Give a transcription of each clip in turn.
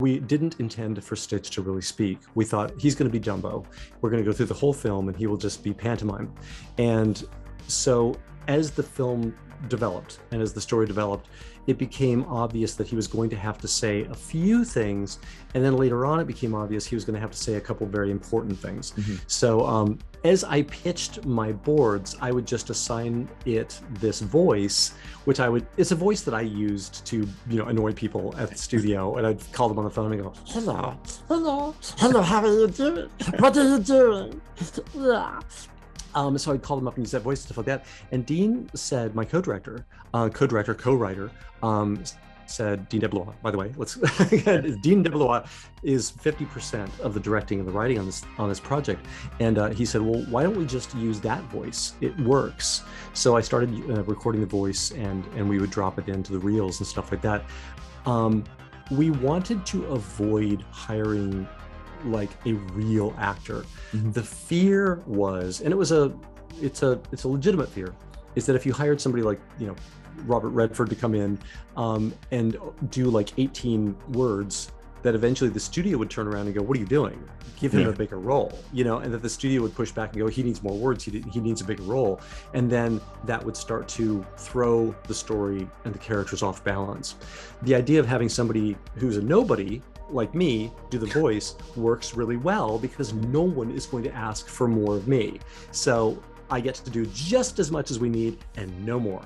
We didn't intend for Stitch to really speak. We thought he's going to be Dumbo. We're going to go through the whole film and he will just be pantomime. And so as the film developed and as the story developed, it became obvious that he was going to have to say a few things. And then later on, it became obvious he was going to have to say a couple very important things. So as I pitched my boards, I would just assign it this voice, which it's a voice that I used to, annoy people at the studio. And I'd call them on the phone and go, hello, how are you doing? What are you doing? So I'd call them up and use that voice and stuff like that. And Dean said, my co-writer, said, Dean DeBlois, by the way, Dean DeBlois is 50% of the directing and the writing on this project. And he said, well, why don't we just use that voice? It works. So I started recording the voice and we would drop it into the reels and stuff like that. We wanted to avoid hiring like a real actor. The fear was, and it's a legitimate fear, is that if you hired somebody like, Robert Redford to come in and do like 18 words, that eventually the studio would turn around and go, what are you doing? Give him a bigger role, and that the studio would push back and go, he needs more words, he needs a bigger role. And then that would start to throw the story and the characters off balance. The idea of having somebody who's a nobody like me do the voice works really well because no one is going to ask for more of me. So I get to do just as much as we need and no more.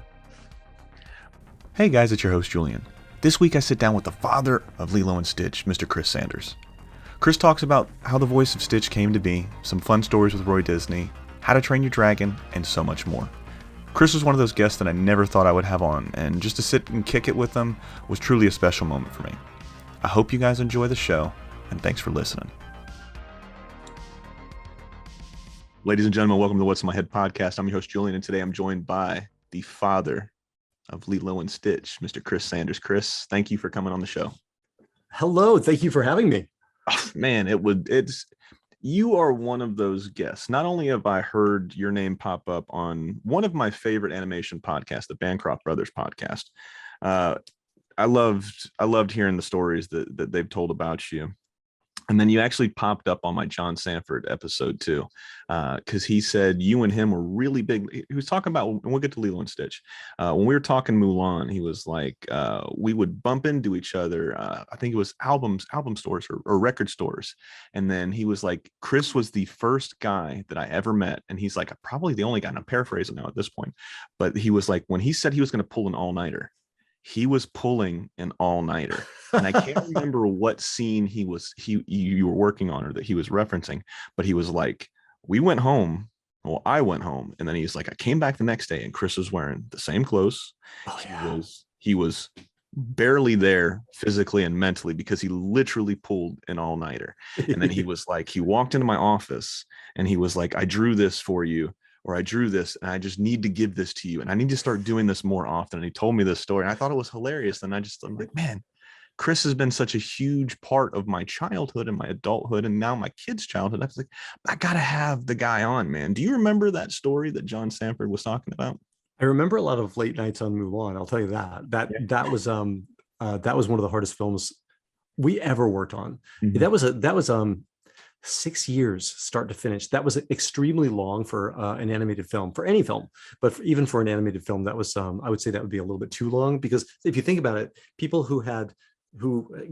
Hey guys, it's your host Julian. This week I sit down with the father of Lilo and Stitch, Mr. Chris Sanders. Chris talks about how the voice of Stitch came to be, some fun stories with Roy Disney, How to Train Your Dragon, and so much more. Chris was one of those guests that I never thought I would have on, and just to sit and kick it with them was truly a special moment for me. I hope you guys enjoy the show, and thanks for listening. Ladies and gentlemen, welcome to What's in My Head podcast. I'm your host, Julian, and today I'm joined by the father of Lilo and Stitch, Mr. Chris Sanders. Chris, thank you for coming on the show. Hello, thank you for having me. Oh, man, you are one of those guests. Not only have I heard your name pop up on one of my favorite animation podcasts, the Bancroft Brothers podcast. I loved hearing the stories that they've told about you. And then you actually popped up on my John Sanford episode too, because he said you and him were really big. He was talking about, and we'll get to Lilo and Stitch. When we were talking Mulan, he was like, we would bump into each other. I think it was album stores or record stores. And then he was like, Chris was the first guy that I ever met. And he's like, probably the only guy, and I'm paraphrasing now at this point. But he was like, when he said he was going to pull an all-nighter, he was pulling an all-nighter. And I can't remember what scene you were working on or that he was referencing, but he was like, we went home. Well, I went home. And then he's like, I came back the next day and Chris was wearing the same clothes. Oh, yeah. He was barely there physically and mentally because he literally pulled an all-nighter. And then he was like, he walked into my office and he was like, I drew this for you. Or I drew this and I just need to give this to you. And I need to start doing this more often. And he told me this story and I thought it was hilarious. And I'm like, man, Chris has been such a huge part of my childhood and my adulthood and now my kids' childhood. I was like, I got to have the guy on, man. Do you remember that story that John Sanford was talking about? I remember a lot of late nights on Mulan. I'll tell you that was one of the hardest films we ever worked on. Mm-hmm. That was 6 years start to finish. That was extremely long for an animated film, for any film, but even for an animated film, that was I would say that would be a little bit too long, because if you think about it, people who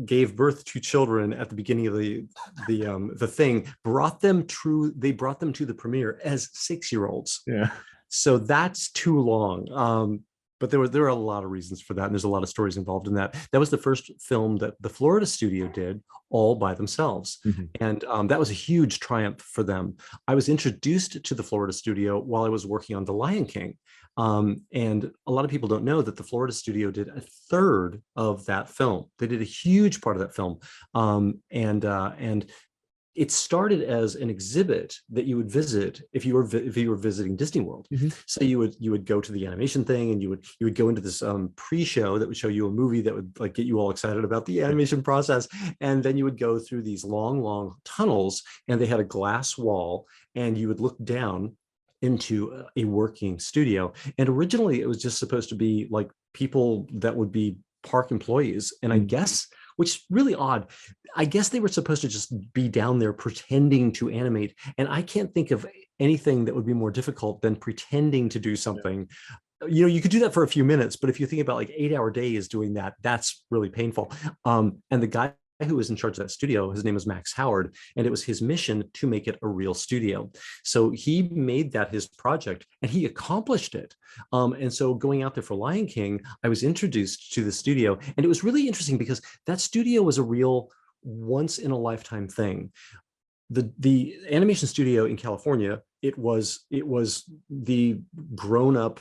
gave birth to children at the beginning of the thing brought them to the premiere as 6-year-olds. Yeah. So that's too long. But there were a lot of reasons for that, and there's a lot of stories involved in that. That was the first film that the Florida studio did all by themselves, and that was a huge triumph for them. I was introduced to the Florida studio while I was working on The Lion King, and a lot of people don't know that the Florida studio did a third of that film. They did a huge part of that film, and it started as an exhibit that you would visit if you were visiting Disney World. Mm-hmm. So you would go to the animation thing, and you would go into this pre-show that would show you a movie that would like get you all excited about the animation process, and then you would go through these long tunnels, and they had a glass wall, and you would look down into a working studio. And originally it was just supposed to be like people that would be park employees, and I guess which is really odd. I guess they were supposed to just be down there pretending to animate. And I can't think of anything that would be more difficult than pretending to do something. You could do that for a few minutes, but if you think about like 8-hour days doing that, that's really painful. And the guy who was in charge of that studio, his name was Max Howard, and it was his mission to make it a real studio. So he made that his project, and he accomplished it. And so going out there for Lion King, I was introduced to the studio, and it was really interesting because that studio was a real once in a lifetime thing. The animation studio in California, it was the grown up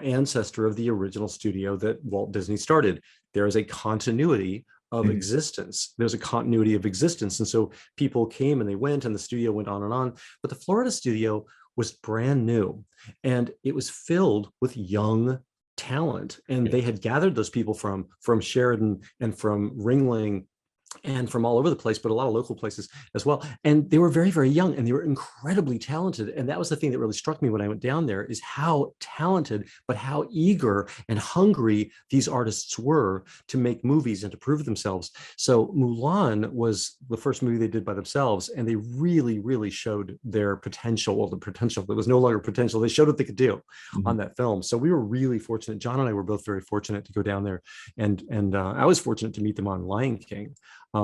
ancestor of the original studio that Walt Disney started. There is a continuity of existence. There's a continuity of existence. And so people came and they went, and the studio went on and on. But the Florida studio was brand new, and it was filled with young talent. And they had gathered those people from Sheridan and from Ringling and from all over the place, but a lot of local places as well. And they were very, very young, and they were incredibly talented. And that was the thing that really struck me when I went down there, is how talented, but how eager and hungry these artists were to make movies and to prove themselves. So Mulan was the first movie they did by themselves, and they really, really showed their potential. Well, the potential that was no longer potential. They showed what they could do on that film. So we were really fortunate. John and I were both very fortunate to go down there, and I was fortunate to meet them on Lion King.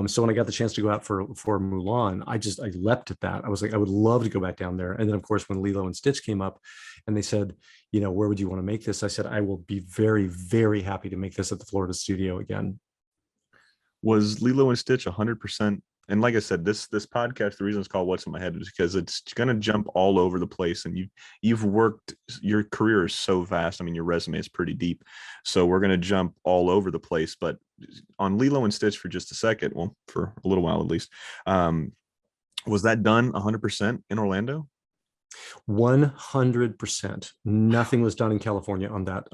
So when I got the chance to go out for Mulan, I leapt at that. I was like, I would love to go back down there. And then of course, when Lilo and Stitch came up and they said, where would you want to make this? I said, I will be very, very happy to make this at the Florida studio again. Was Lilo and Stitch 100%? And like I said, this podcast, the reason it's called What's in My Head is because it's going to jump all over the place. And you've worked, your career is so vast. I mean, your resume is pretty deep. So we're going to jump all over the place. But on Lilo and Stitch for just a second, well, for a little while at least, was that done 100% in Orlando? 100%. Nothing was done in California on that.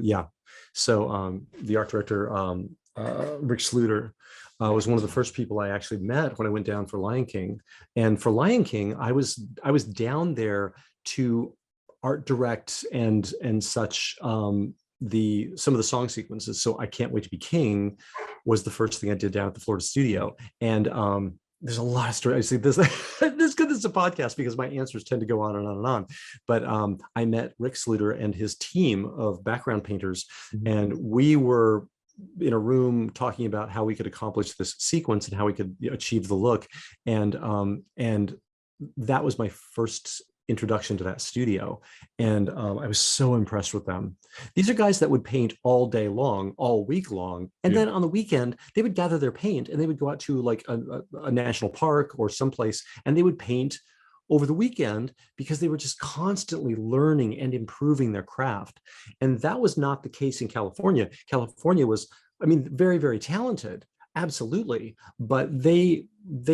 Yeah. So the art director, Rick Sluter, was one of the first people I actually met when I went down for Lion King. And for Lion King, I was down there to art direct and such some of the song sequences. So I Can't Wait to Be King was the first thing I did down at the Florida studio. And there's a lot of stories. I see this this is a podcast because my answers tend to go on and on and on. But I met Rick Sluter and his team of background painters, and we were in a room talking about how we could accomplish this sequence and how we could achieve the look. And that was my first introduction to that studio. And I was so impressed with them. These are guys that would paint all day long, all week long. And then on the weekend, they would gather their paint and they would go out to like a national park or someplace, and they would paint over the weekend because they were just constantly learning and improving their craft. And that was not the case in California. California was, very, very talented, absolutely, but they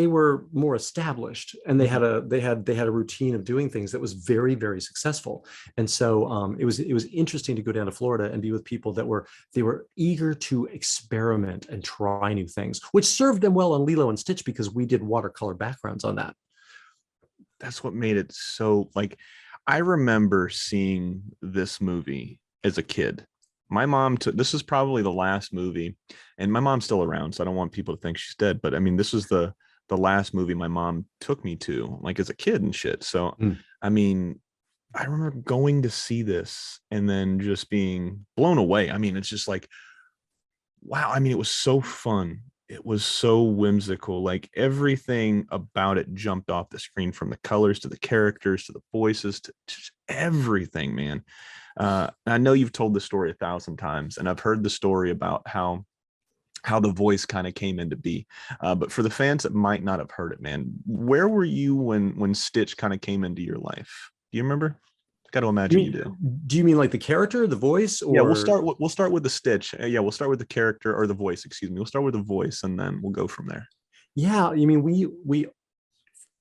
were more established, and they had a routine of doing things that was very, very successful. And so it was interesting to go down to Florida and be with people that were eager to experiment and try new things, which served them well on Lilo and Stitch because we did watercolor backgrounds on that. That's what made it so, like, I remember seeing this movie as a kid. My mom this is probably the last movie, and my mom's still around, so I don't want people to think she's dead, but this was the last movie my mom took me to, like, as a kid and shit. So I remember going to see this and then just being blown away. It's just like, wow. It was so fun. It was so whimsical. Like, everything about it jumped off the screen, from the colors to the characters to the voices to just everything, man. I know you've told the story 1,000 times, and I've heard the story about how the voice kind of came into be. But for the fans that might not have heard it, man, where were you when Stitch kind of came into your life? Do you remember? Got to imagine you do. Do you mean like the character, the voice? Or... Yeah, we'll start with the Stitch. Yeah, we'll start with the character, or the voice. Excuse me. We'll start with the voice, and then we'll go from there. Yeah,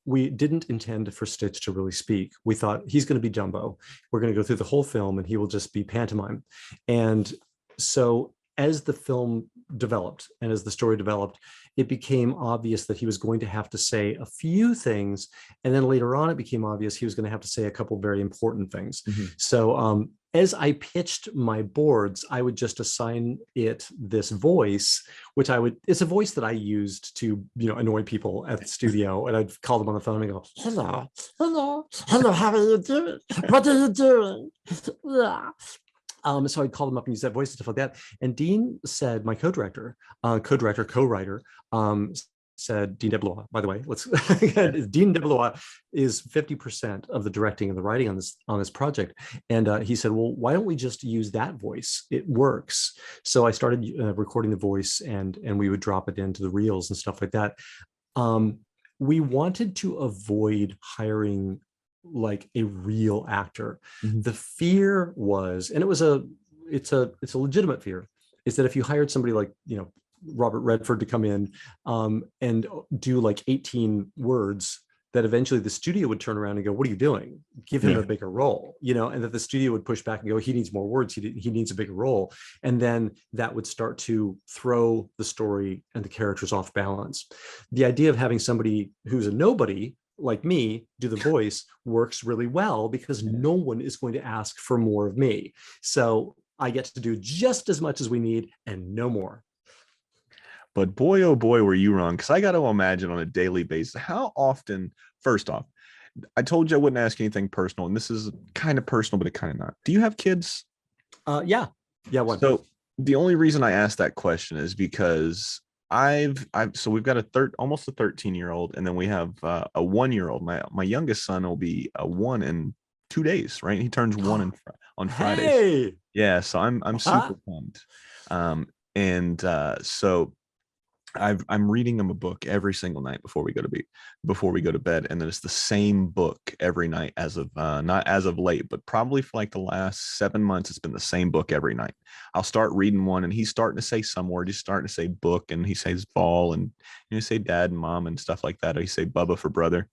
we didn't intend for Stitch to really speak. We thought he's going to be Dumbo. We're going to go through the whole film, and he will just be pantomime. And so as the film developed and as the story developed, it became obvious that he was going to have to say a few things. And then later on, it became obvious he was going to have to say a couple very important things. So as I pitched my boards, I would just assign it this voice, which it's a voice that I used to, annoy people at the studio. And I'd call them on the phone and go, hello, hello, hello, how are you doing? What are you doing? So I'd call them up and use that voice and stuff like that. And Dean said, my co-writer, said, Dean DeBlois, by the way, Dean DeBlois is 50% of the directing and the writing on this project. And he said, well, why don't we just use that voice? It works. So I started recording the voice and we would drop it into the reels and stuff like that. We wanted to avoid hiring like a real actor. The fear was, and it's a legitimate fear, is that if you hired somebody like, Robert Redford to come in and do like 18 words, that eventually the studio would turn around and go, what are you doing? Give him a bigger role, and that the studio would push back and go, he needs more words. He needs a bigger role. And then that would start to throw the story and the characters off balance. The idea of having somebody who's a nobody like me do the voice works really well because no one is going to ask for more of me. So I get to do just as much as we need and no more. But boy, oh boy, were you wrong. Because I got to imagine on a daily basis, how often, first off, I told you I wouldn't ask anything personal, and this is kind of personal, but it kind of not. Do you have kids? Yeah. One. So the only reason I asked that question is because so we've got almost a 13-year-old, and then we have a 1-year-old. My youngest son will be a 1 in 2 days, right? He turns 1 on Fridays. Hey! Yeah, so I'm super pumped. So I'm reading him a book every single night before we go to bed, and then it's the same book every night as of not as of late, but probably for like the last 7 months, it's been the same book every night. I'll start reading one, and he's starting to say some word. He's starting to say book, and he says ball, and say dad and mom and stuff like that. Or he say Bubba for brother.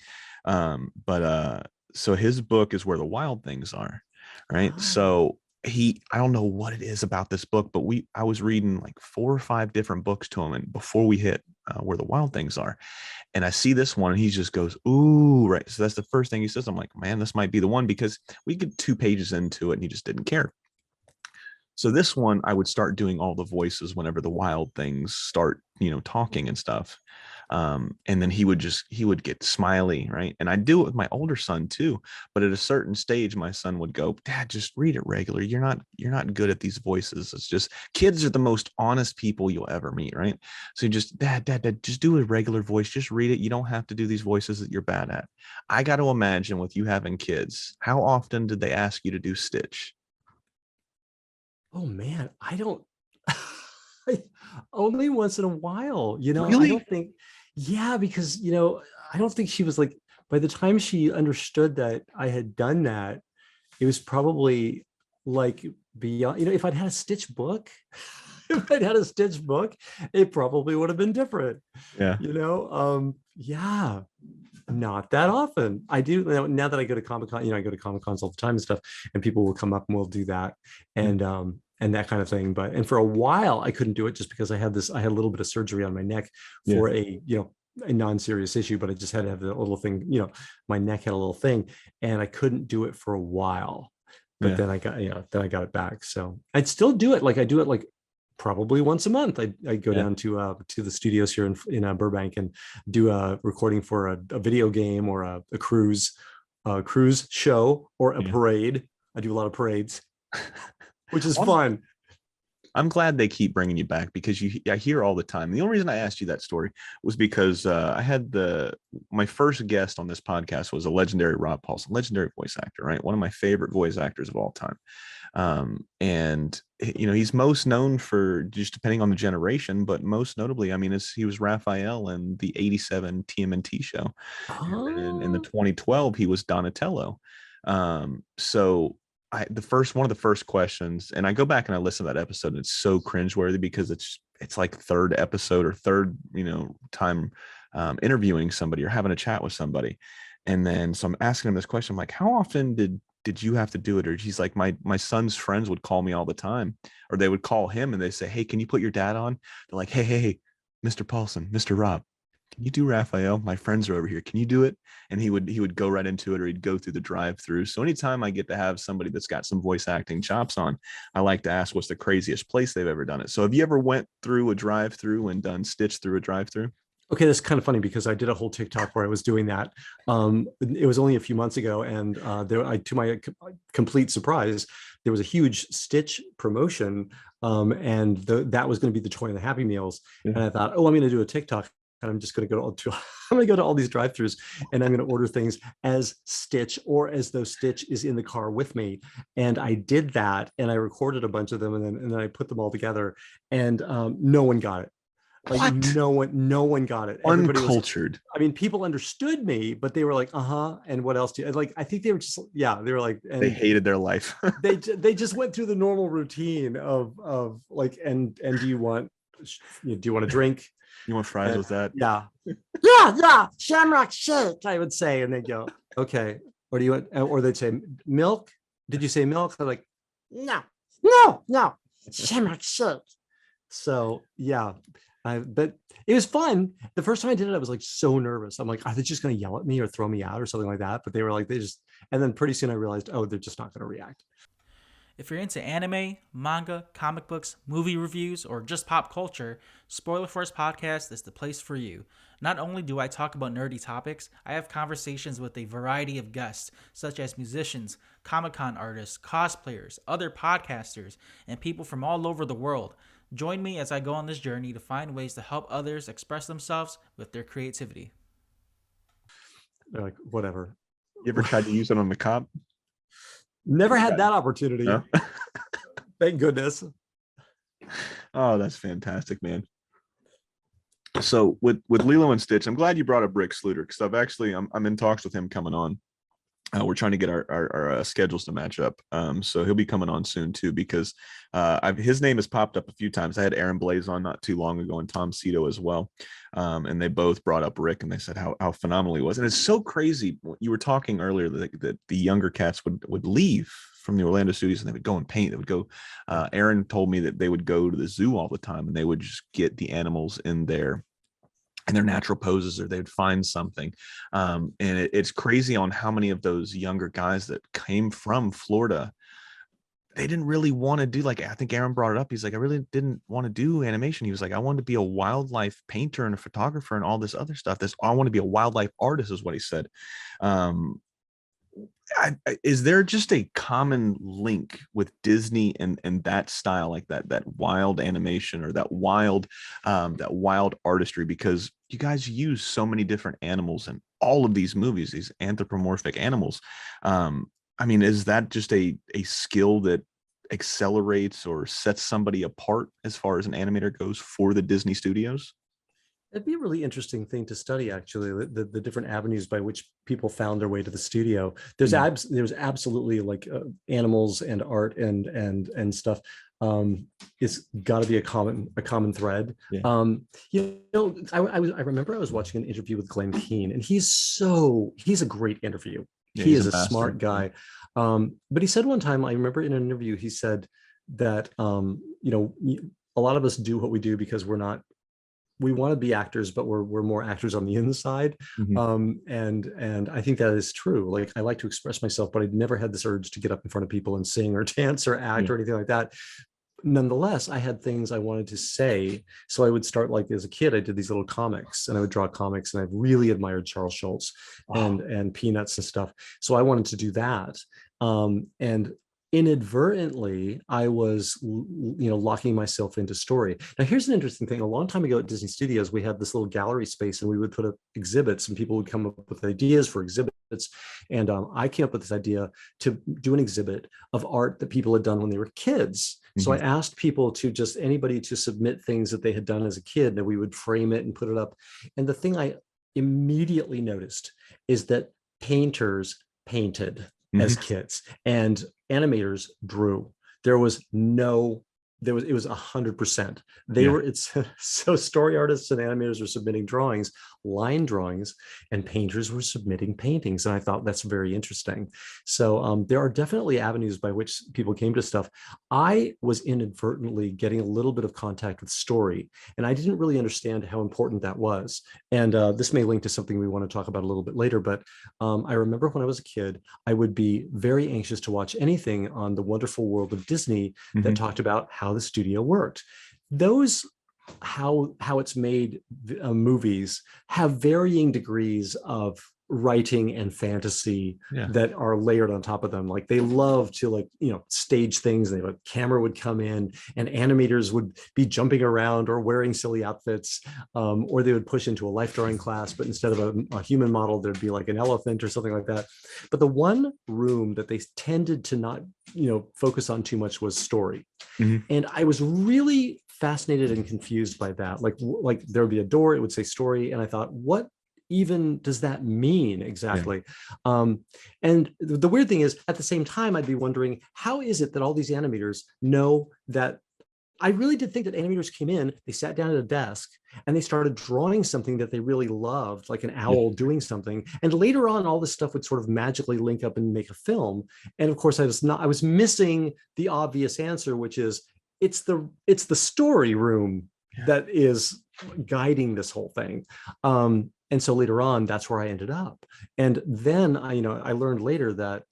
So his book is Where the Wild Things Are, right? So I don't know what it is about this book, but I was reading like 4 or 5 different books to him, and before we hit Where the Wild Things Are, and I see this one, and he just goes, ooh, right. So that's the first thing he says. I'm like, man, this might be the one, because we get 2 pages into it and he just didn't care. So this one, I would start doing all the voices whenever the wild things start, talking and stuff. And then he would get smiley, right? And I do it with my older son too. But at a certain stage, my son would go, Dad, just read it regular. You're not good at these voices. It's just, kids are the most honest people you'll ever meet, right? So you just, Dad, just do a regular voice. Just read it. You don't have to do these voices that you're bad at. I got to imagine, with you having kids, how often did they ask you to do Stitch? Oh man, I don't. Only once in a while, Really? I don't think. Yeah, because I don't think she was like, by the time she understood that I had done that, it was probably like beyond. If I'd had a Stitch book, it probably would have been different. Yeah. Yeah, not that often. I do now that I go to Comic-Con. I go to Comic-Cons all the time and stuff, and people will come up and we'll do that and that kind of thing. And for a while I couldn't do it just because I had a little bit of surgery on my neck for a non-serious issue, but I just had to have the little thing, my neck had a little thing, and I couldn't do it for a while. But then I got it back. So I'd still do it. Like I do it like probably once a month. I go down to the studios here in Burbank and do a recording for a video game or a cruise show or a parade. I do a lot of parades, which is fun. I'm glad they keep bringing you back, because I hear all the time. The only reason I asked you that story was because I had my first guest on this podcast was a legendary Rob Paulson, legendary voice actor, right? One of my favorite voice actors of all time. And he's most known for, just depending on the generation, but most notably, he was Raphael in the '87 TMNT show. And in the 2012, he was Donatello. So one of the first questions, and I go back and I listen to that episode, and it's so cringeworthy because it's like third episode or third, time interviewing somebody or having a chat with somebody. And then, so I'm asking him this question. I'm like, how often did did you have to do it? Or he's like, my son's friends would call me all the time, or they would call him and they say, hey, can you put your dad on? They're like, hey, Mr. Paulson, Mr. Rob, can you do Raphael? My friends are over here. Can you do it? And he would go right into it, or he'd go through the drive-through. So anytime I get to have somebody that's got some voice acting chops on, I like to ask what's the craziest place they've ever done it. So have you ever went through a drive-through and done Stitch through a drive-through? Okay, that's kind of funny because I did a whole TikTok where I was doing that. It was only a few months ago, and to my complete surprise, there was a huge Stitch promotion, and that was going to be the toy and the Happy Meals. Yeah. And I thought, oh, I'm going to do a TikTok, and I'm just going to go to I'm going to go to all these drive-throughs, and I'm going to order things as Stitch or as though Stitch is in the car with me. And I did that, and I recorded a bunch of them, and then I put them all together, and no one got it. Like What? no one got it. Everybody Uncultured. I mean, people understood me, but they were like, uh-huh. And what else do you like? I think they were just, yeah, they were like, and They hated their life. they just went through the normal routine of like, and do you want a drink? You want fries with that? Yeah. Yeah. Shamrock shake, I would say. And they'd go, okay. Or do you want, or they'd say milk? Did you say milk? They're like, no. Shamrock shake. So yeah. But it was fun. The first time I did it, I was like so nervous. I'm like, are they just going to yell at me or throw me out or something like that? But they were like, and then pretty soon I realized, oh, they're just not going to react. If you're into anime, manga, comic books, movie reviews, or just pop culture, Spoiler Force Podcast is the place for you. Not only do I talk about nerdy topics, I have conversations with a variety of guests, such as musicians, Comic-Con artists, cosplayers, other podcasters, and people from all over the world. Join me as I go on this journey to find ways to help others express themselves with their creativity. They're like, whatever. You ever tried to use it on the cop? Never had that opportunity. No? Thank goodness. Oh, that's fantastic, man. So with Lilo and Stitch, I'm glad you brought up Rick Sluter, because I'm in talks with him coming on. We're trying to get our schedules to match up. So he'll be coming on soon too, because his name has popped up a few times. I had Aaron Blaze on not too long ago, and Tom Cito as well. And they both brought up Rick, and they said how phenomenal he was. And it's so crazy. You were talking earlier that the younger cats would leave from the Orlando studios and they would go and paint. They would go. Aaron told me that they would go to the zoo all the time, and they would just get the animals in their natural poses, or they'd find something. And it's crazy on how many of those younger guys that came from Florida, they didn't really want to do, like, I think Aaron brought it up. He's like, I really didn't want to do animation. He was like, I wanted to be a wildlife painter and a photographer and all this other stuff. I want to be a wildlife artist is what he said. Is there just a common link with Disney and that style, like that wild animation, or that wild artistry? Because you guys use so many different animals in all of these movies, these anthropomorphic animals. I mean, is that just a skill that accelerates or sets somebody apart as far as an animator goes for the Disney studios? It'd be a really interesting thing to study, actually, the different avenues by which people found their way to the studio. There's absolutely like animals and art and stuff. It's got to be a common thread. Yeah. I remember I was watching an interview with Glenn Keane, and he's a great interview. Yeah, he is a smart guy. But he said one time, I remember in an interview, he said that a lot of us do what we do because we want to be actors, but we're more actors on the inside. Mm-hmm. And I think that is true. Like, I like to express myself, but I'd never had this urge to get up in front of people and sing or dance or act or anything like that. Nonetheless, I had things I wanted to say. So I would start, like, as a kid, I did these little comics, and I would draw comics, and I really admired Charles Schultz and Peanuts and stuff. So I wanted to do that. And inadvertently, I was, locking myself into story. Now, here's an interesting thing. A long time ago at Disney Studios, we had this little gallery space, and we would put up exhibits, and people would come up with ideas for exhibits. And I came up with this idea to do an exhibit of art that people had done when they were kids. Mm-hmm. So I asked anybody to submit things that they had done as a kid, and we would frame it and put it up. And the thing I immediately noticed is that painters painted as kids, and animators drew. There was no it was 100%. It's so story artists and animators were submitting drawings, line drawings, and painters were submitting paintings. And I thought that's very interesting. So there are definitely avenues by which people came to stuff. I was inadvertently getting a little bit of contact with story, and I didn't really understand how important that was. And this may link to something we want to talk about a little bit later, but I remember when I was a kid, I would be very anxious to watch anything on the wonderful world of Disney that talked about how the studio worked. Those how it's made movies have varying degrees of writing and fantasy that are layered on top of them. Like they love to stage things, and the camera would come in and animators would be jumping around or wearing silly outfits, or they would push into a life drawing class, but instead of a human model there'd be like an elephant or something like that. But the one room that they tended to not focus on too much was story. And I was really fascinated and confused by that. Like there would be a door, it would say story, and I thought, what even does that mean exactly? And the weird thing is, at the same time, I'd be wondering, how is it that all these animators know that? I really did think that animators came in, they sat down at a desk, and they started drawing something that they really loved, like an owl doing something. And later on, all this stuff would sort of magically link up and make a film. And of course, I was missing the obvious answer, which is it's the story room that is guiding this whole thing. And so later on, that's where I ended up. And then I learned later that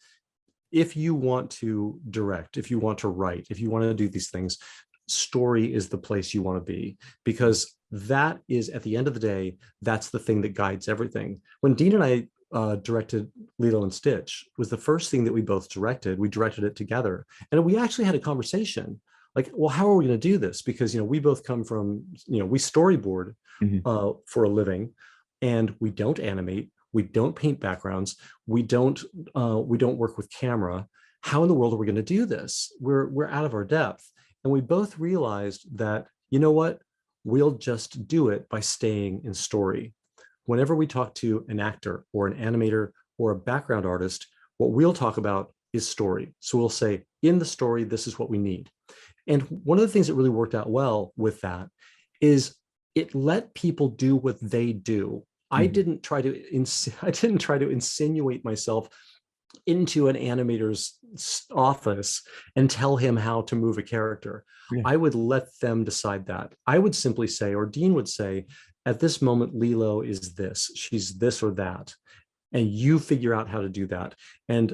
if you want to direct, if you want to write, if you want to do these things, story is the place you want to be, because that is, at the end of the day, that's the thing that guides everything. When Dean and I directed Lilo and Stitch, was the first thing that we both directed. We directed it together, and we actually had a conversation like, well, how are we going to do this? Because we both come from we storyboard for a living, and we don't animate, we don't paint backgrounds, we don't work with camera. How in the world are we going to do this? We're out of our depth. And we both realized that, what, we'll just do it by staying in story. Whenever we talk to an actor or an animator or a background artist, what we'll talk about is story. So we'll say, in the story, this is what we need. And one of the things that really worked out well with that is it let people do what they do. I didn't try to insinuate myself into an animator's office and tell him how to move a character. I would let them decide that. I would simply say, or Dean would say, at this moment, Lilo is this, she's this or that, and you figure out how to do that. And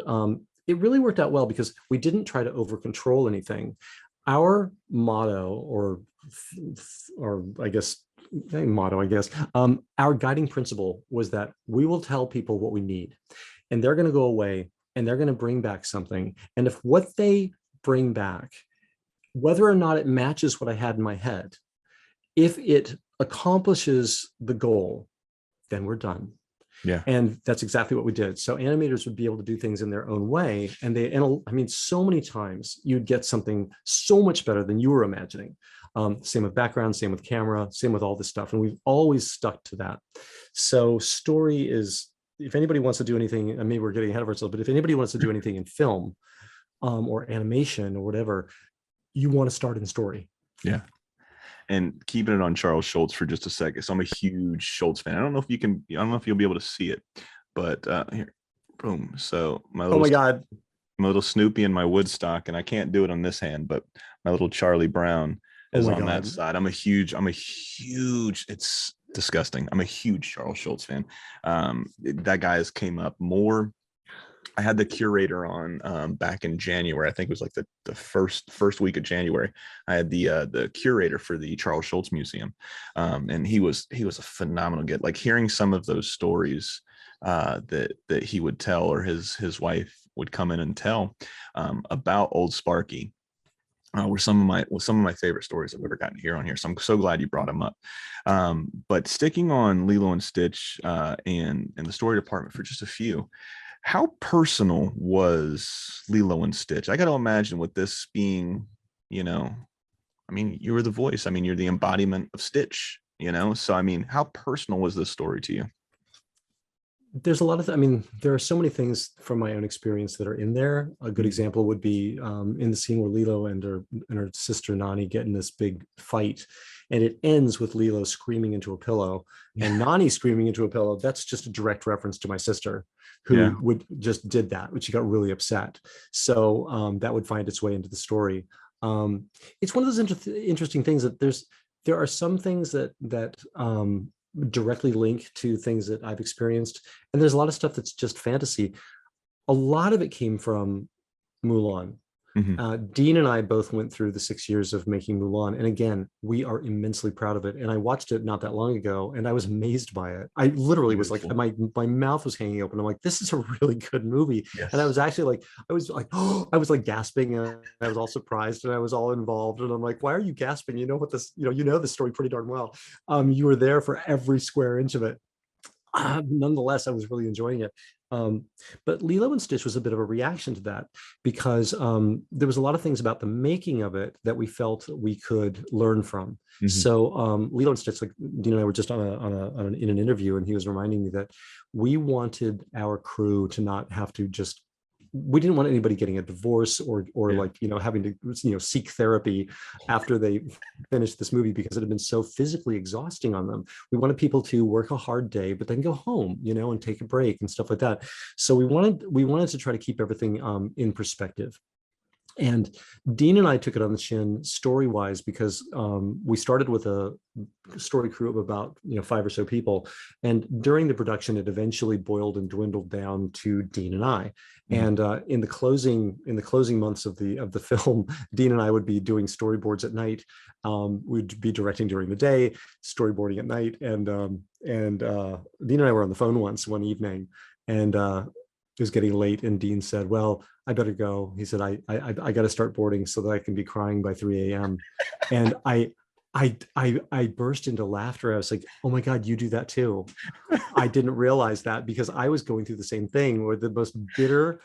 it really worked out well because we didn't try to over control anything. Our motto, or I guess our guiding principle was that we will tell people what we need, and they're going to go away and they're going to bring back something. And if what they bring back, whether or not it matches what I had in my head, if it accomplishes the goal, then we're done. Yeah. And that's exactly what we did. So animators would be able to do things in their own way. And so many times you'd get something so much better than you were imagining. Same with background, same with camera, same with all this stuff. And we've always stuck to that. So story is, if anybody wants to do anything, and maybe we're getting ahead of ourselves, but if anybody wants to do anything in film or animation or whatever, you want to start in story. Yeah. And keeping it on Charles Schulz for just a second. So I'm a huge Schulz fan. I don't know if you'll be able to see it, but here, boom. So my little Snoopy and my Woodstock, and I can't do it on this hand, but my little Charlie Brown is on that side. I'm a huge, it's disgusting. I'm a huge Charles Schulz fan. That guy has came up more. I had the curator on back in January. I think it was like the first week of January. I had the curator for the Charles Schulz Museum, and he was a phenomenal get. Like hearing some of those stories that he would tell, or his wife would come in and tell about Old Sparky. Were some of my favorite stories I've ever gotten to hear on here. So I'm so glad you brought them up. But sticking on Lilo and Stitch and the story department for just a few. How personal was Lilo and Stitch? I got to imagine with this being, you were the voice. You're the embodiment of Stitch, So, how personal was this story to you? there's a lot of, I mean, there are so many things from my own experience that are in there. A good example would be in the scene where Lilo and her sister Nani get in this big fight, and it ends with Lilo screaming into a pillow and Nani screaming into a pillow. That's just a direct reference to my sister, Yeah. who would just did that, but she got really upset. So that would find its way into the story. It's one of those interesting things that there are some things that directly link to things that I've experienced, and there's a lot of stuff that's just fantasy. A lot of it came from Mulan. Mhm. Dean and I both went through the 6 years of making Mulan, and again, we are immensely proud of it. And I watched it not that long ago, and I was amazed by it. I literally was like, Beautiful. my mouth was hanging open. I'm like, this is a really good movie. And I Yes. was actually like, oh, I was like gasping, and I was all surprised, and I was all involved. And I'm like, why are you gasping? You know what this, you know this story pretty darn well. You were there for every square inch of it. Nonetheless, I was really enjoying it. Um, but Lilo and Stitch was a bit of a reaction to that, because there was a lot of things about the making of it that we felt we could learn from. Mhm. So Lilo and Stitch, like Dean and I were just in an interview, and he was reminding me that we wanted our crew to not have to just, we didn't want anybody getting a divorce or Yeah. like, having to, seek therapy after they finished this movie, because it had been so physically exhausting on them. We wanted people to work a hard day but then go home, and take a break and stuff like that. So we wanted to try to keep everything in perspective. And Dean and I took it on the chin story wise, because we started with a story crew of about 5 or so people, and during the production it eventually boiled and dwindled down to Dean and I. Mhm. And in the closing months of the film, Dean and I would be doing storyboards at night. We'd be directing during the day, storyboarding at night, and Dean and I were on the phone one evening, and it was getting late, and Dean said, well, I better go. He said, I got to start boarding so that I can be crying by 3 a.m. And I burst into laughter. I was like, oh my God, you do that too. I didn't realize that, because I was going through the same thing, where the most bitter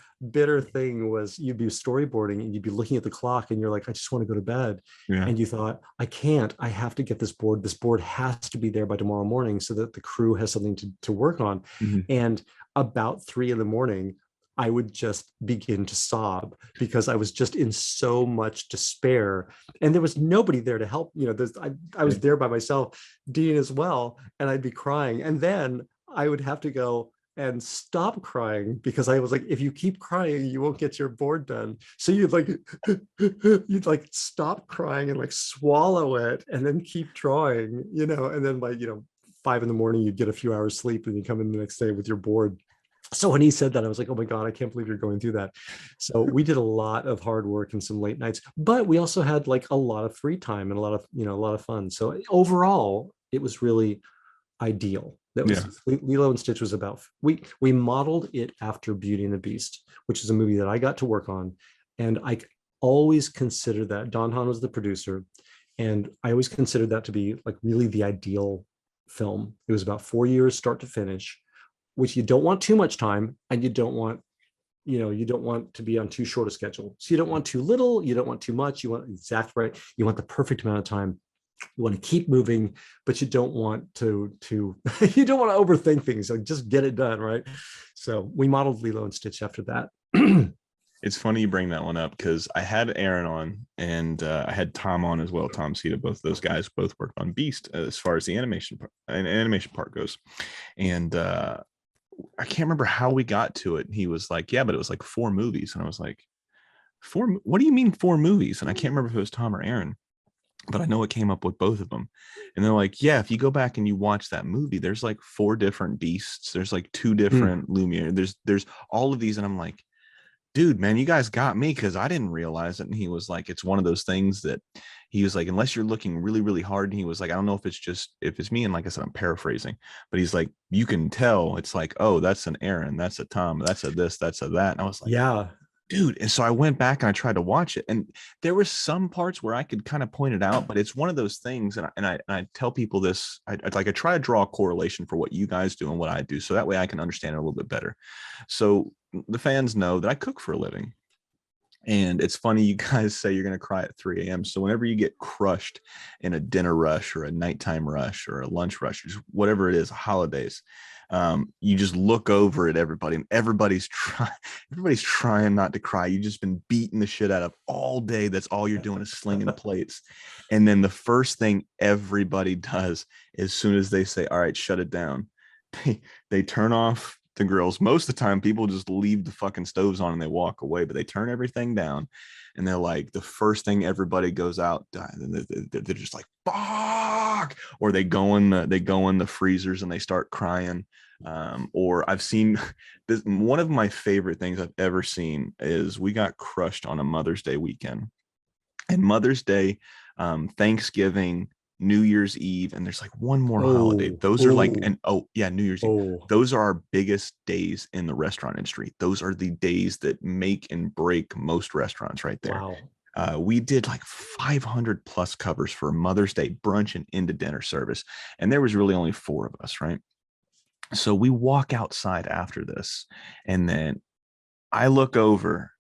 thing was, you'd be storyboarding and you'd be looking at the clock and you're like, I just want to go to bed. Yeah. And you thought, I have to get this board. This board has to be there by tomorrow morning so that the crew has something to work on. Mhm. And about 3 a.m, I would just begin to sob, because I was just in so much despair, and there was nobody there to help. I Yeah. was there by myself, Dean as well, and I'd be crying, and then I would have to go and stop crying, because I was like, if you keep crying, you won't get your board done. So you'd like stop crying and like swallow it, and then keep drawing, and then by 5 a.m, you'd get a few hours sleep, and you come in the next day with your board. So when he said that, I was like, oh my God, I can't believe you're going through that. So we did a lot of hard work and some late nights, but we also had like a lot of free time and a lot of fun. So overall, it was really ideal. That Yeah. was Lilo and Stitch was about, we modeled it after Beauty and the Beast, which is a movie that I got to work on. And I always considered that Don Hahn was the producer. And I always considered that to be like really the ideal film. It was about 4 years, start to finish, which you don't want too much time, and you don't want to be on too short a schedule. So you don't want too little, you don't want too much, you want exact right, you want the perfect amount of time. You want to keep moving, but you don't want to you don't want to overthink things. So just get it done, right? So we modeled Lilo and Stitch after that. It's funny you bring that one up, because I had Aaron on, and I had Tom on as well. Tom Cita, both of those guys both worked on Beast as far as the animation part goes. And I can't remember how we got to it. He was like, yeah, but it was like 4 movies. And I was like, what do you mean 4 movies? And I can't remember if it was Tom or Aaron, but I know it came up with both of them. And they're like, yeah, if you go back and you watch that movie, there's like 4 different beasts. There's like 2 different Lumiere. There's all of these. And I'm like, dude, man, you guys got me, because I didn't realize it. And he was like, it's one of those things that he was like, unless you're looking really, really hard. And he was like, I don't know if it's me. And like I said, I'm paraphrasing, but he's like, you can tell it's like, oh, that's an Aaron, that's a Tom, that's a this, that's a that. And I was like, Yeah. dude. And so I went back and I tried to watch it, and there were some parts where I could kind of point it out, but it's one of those things. And I tell people this, I try to draw a correlation for what you guys do and what I do, so that way I can understand it a little bit better. So the fans know that I cook for a living. And it's funny, you guys say you're going to cry at 3 a.m. So whenever you get crushed in a dinner rush or a nighttime rush or a lunch rush, just whatever it is, holidays, you just look over at everybody, and everybody's trying not to cry. You've just been beating the shit out of all day. That's all you're doing is slinging plates. And then the first thing everybody does as soon as they say, all right, shut it down, they turn off the grills. Most of the time people just leave the fucking stoves on and they walk away, but they turn everything down, and they're like, the first thing everybody goes out, they're just like, fuck, or they go in the freezers and they start crying. Or I've seen this, one of my favorite things I've ever seen is we got crushed on a Mother's Day weekend, and Mother's Day, Thanksgiving, New Year's Eve, and there's like one more holiday. Those are like, and New Year's Eve. Those are our biggest days in the restaurant industry. Those are the days that make and break most restaurants right there. Wow. We did like 500 plus covers for Mother's Day brunch and into dinner service. And there was really only 4 of us, right? So we walk outside after this, and then I look over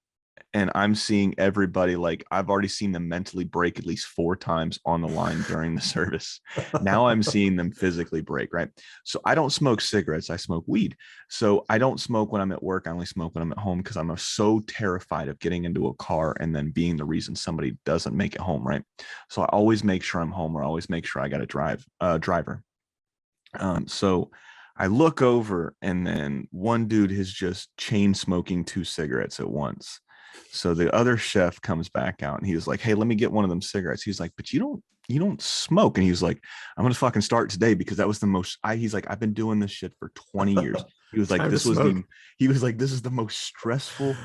and I'm seeing everybody, like I've already seen them mentally break at least 4 times on the line during the service. Now I'm seeing them physically break, right? So I don't smoke cigarettes, I smoke weed. So I don't smoke when I'm at work. I only smoke when I'm at home because I'm so terrified of getting into a car and then being the reason somebody doesn't make it home, right? So I always make sure I'm home, or I always make sure I got a driver. So I look over, and then one dude is just chain smoking 2 cigarettes at once. So the other chef comes back out and he was like, hey, let me get one of them cigarettes. He's like, but you don't smoke. And he was like, I'm going to fucking start today because that was the most, he's like, I've been doing this shit for 20 years. He was like, this is the most stressful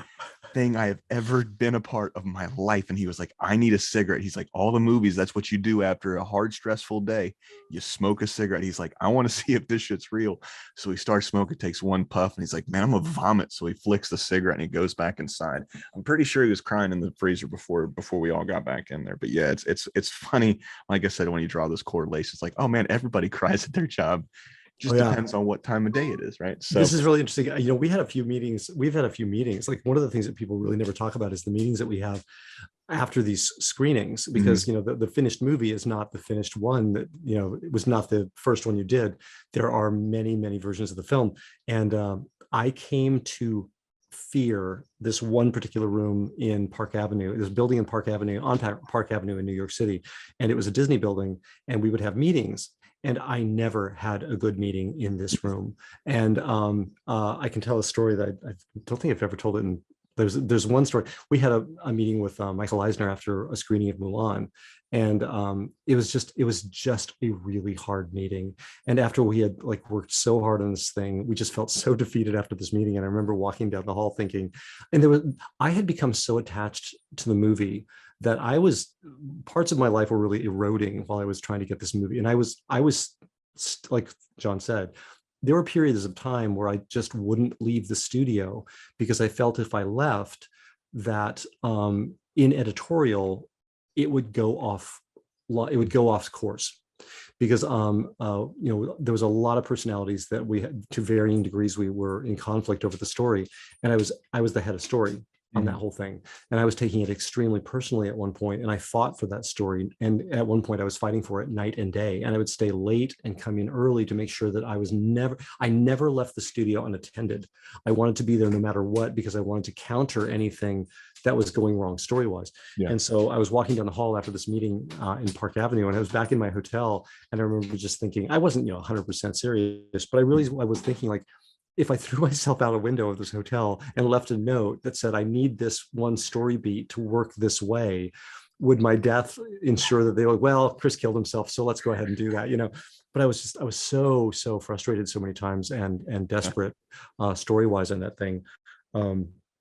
thing I have ever been a part of my life. And he was like, I need a cigarette. He's like, all the movies, that's what you do after a hard, stressful day. You smoke a cigarette. He's like, I want to see if this shit's real. So he starts smoking, takes one puff, and he's like, man, I'm gonna vomit. So he flicks the cigarette and he goes back inside. I'm pretty sure he was crying in the freezer before we all got back in there. But yeah, it's funny. Like I said, when you draw those correlations, like, oh man, everybody cries at their job. Just depends on what time of day it is, right? So this is really interesting. We've had a few meetings. Like, one of the things that people really never talk about is the meetings that we have after these screenings, because the finished movie is not the finished one. That it was not the first one you did. There are many versions of the film, and I came to fear this one particular room in Park Avenue, this building in Park Avenue, on Park Avenue in New York City, and it was a Disney building, and we would have meetings. And I never had a good meeting in this room. And I can tell a story that I don't think I've ever told it. And there's one story. We had a meeting with Michael Eisner after a screening of Mulan, and it was just a really hard meeting. And after we had like worked so hard on this thing, we just felt so defeated after this meeting. And I remember walking down the hall thinking, I had become so attached to the movie that parts of my life were really eroding while I was trying to get this movie. And I was like John said, there were periods of time where I just wouldn't leave the studio because I felt if I left that in editorial, it would go off course, because there was a lot of personalities that we had, to varying degrees, we were in conflict over the story. And I was the head of story on that whole thing. And I was taking it extremely personally at one point, and I fought for that story. And at one point I was fighting for it night and day, and I would stay late and come in early to make sure that I never left the studio unattended. I wanted to be there no matter what, because I wanted to counter anything that was going wrong story-wise. Yeah. And so I was walking down the hall after this meeting in Park Avenue, and I was back in my hotel, and I remember just thinking, I wasn't 100% serious, but I was thinking, like, if I threw myself out a window of this hotel and left a note that said, I need this one story beat to work this way, would my death ensure that they were, well, Chris killed himself, so let's go ahead and do that, But I was so frustrated so many times and desperate story-wise on that thing.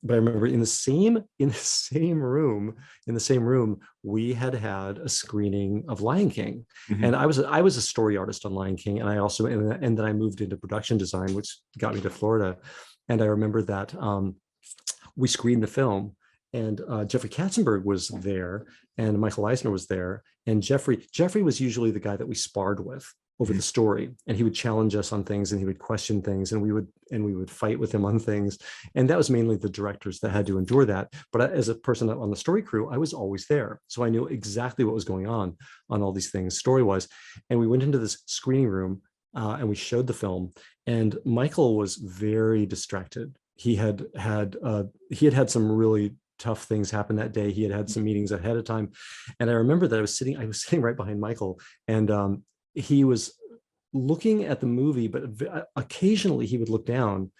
But I remember in the same room, we had a screening of Lion King, and I was a story artist on Lion King, and and then I moved into production design, which got me to Florida. And I remember that we screened the film, and Jeffrey Katzenberg was there, and Michael Eisner was there, and Jeffrey was usually the guy that we sparred with. over the story, and he would challenge us on things, and he would question things, and we would fight with him on things. And that was mainly the directors that had to endure that. But as a person on the story crew, I was always there, so I knew exactly what was going on all these things story-wise. And we went into this screening room, and we showed the film, and Michael was very distracted. He had had some really tough things happen that day. He had some meetings ahead of time, and I remember that I was sitting right behind Michael, and he was looking at the movie, but occasionally he would look down,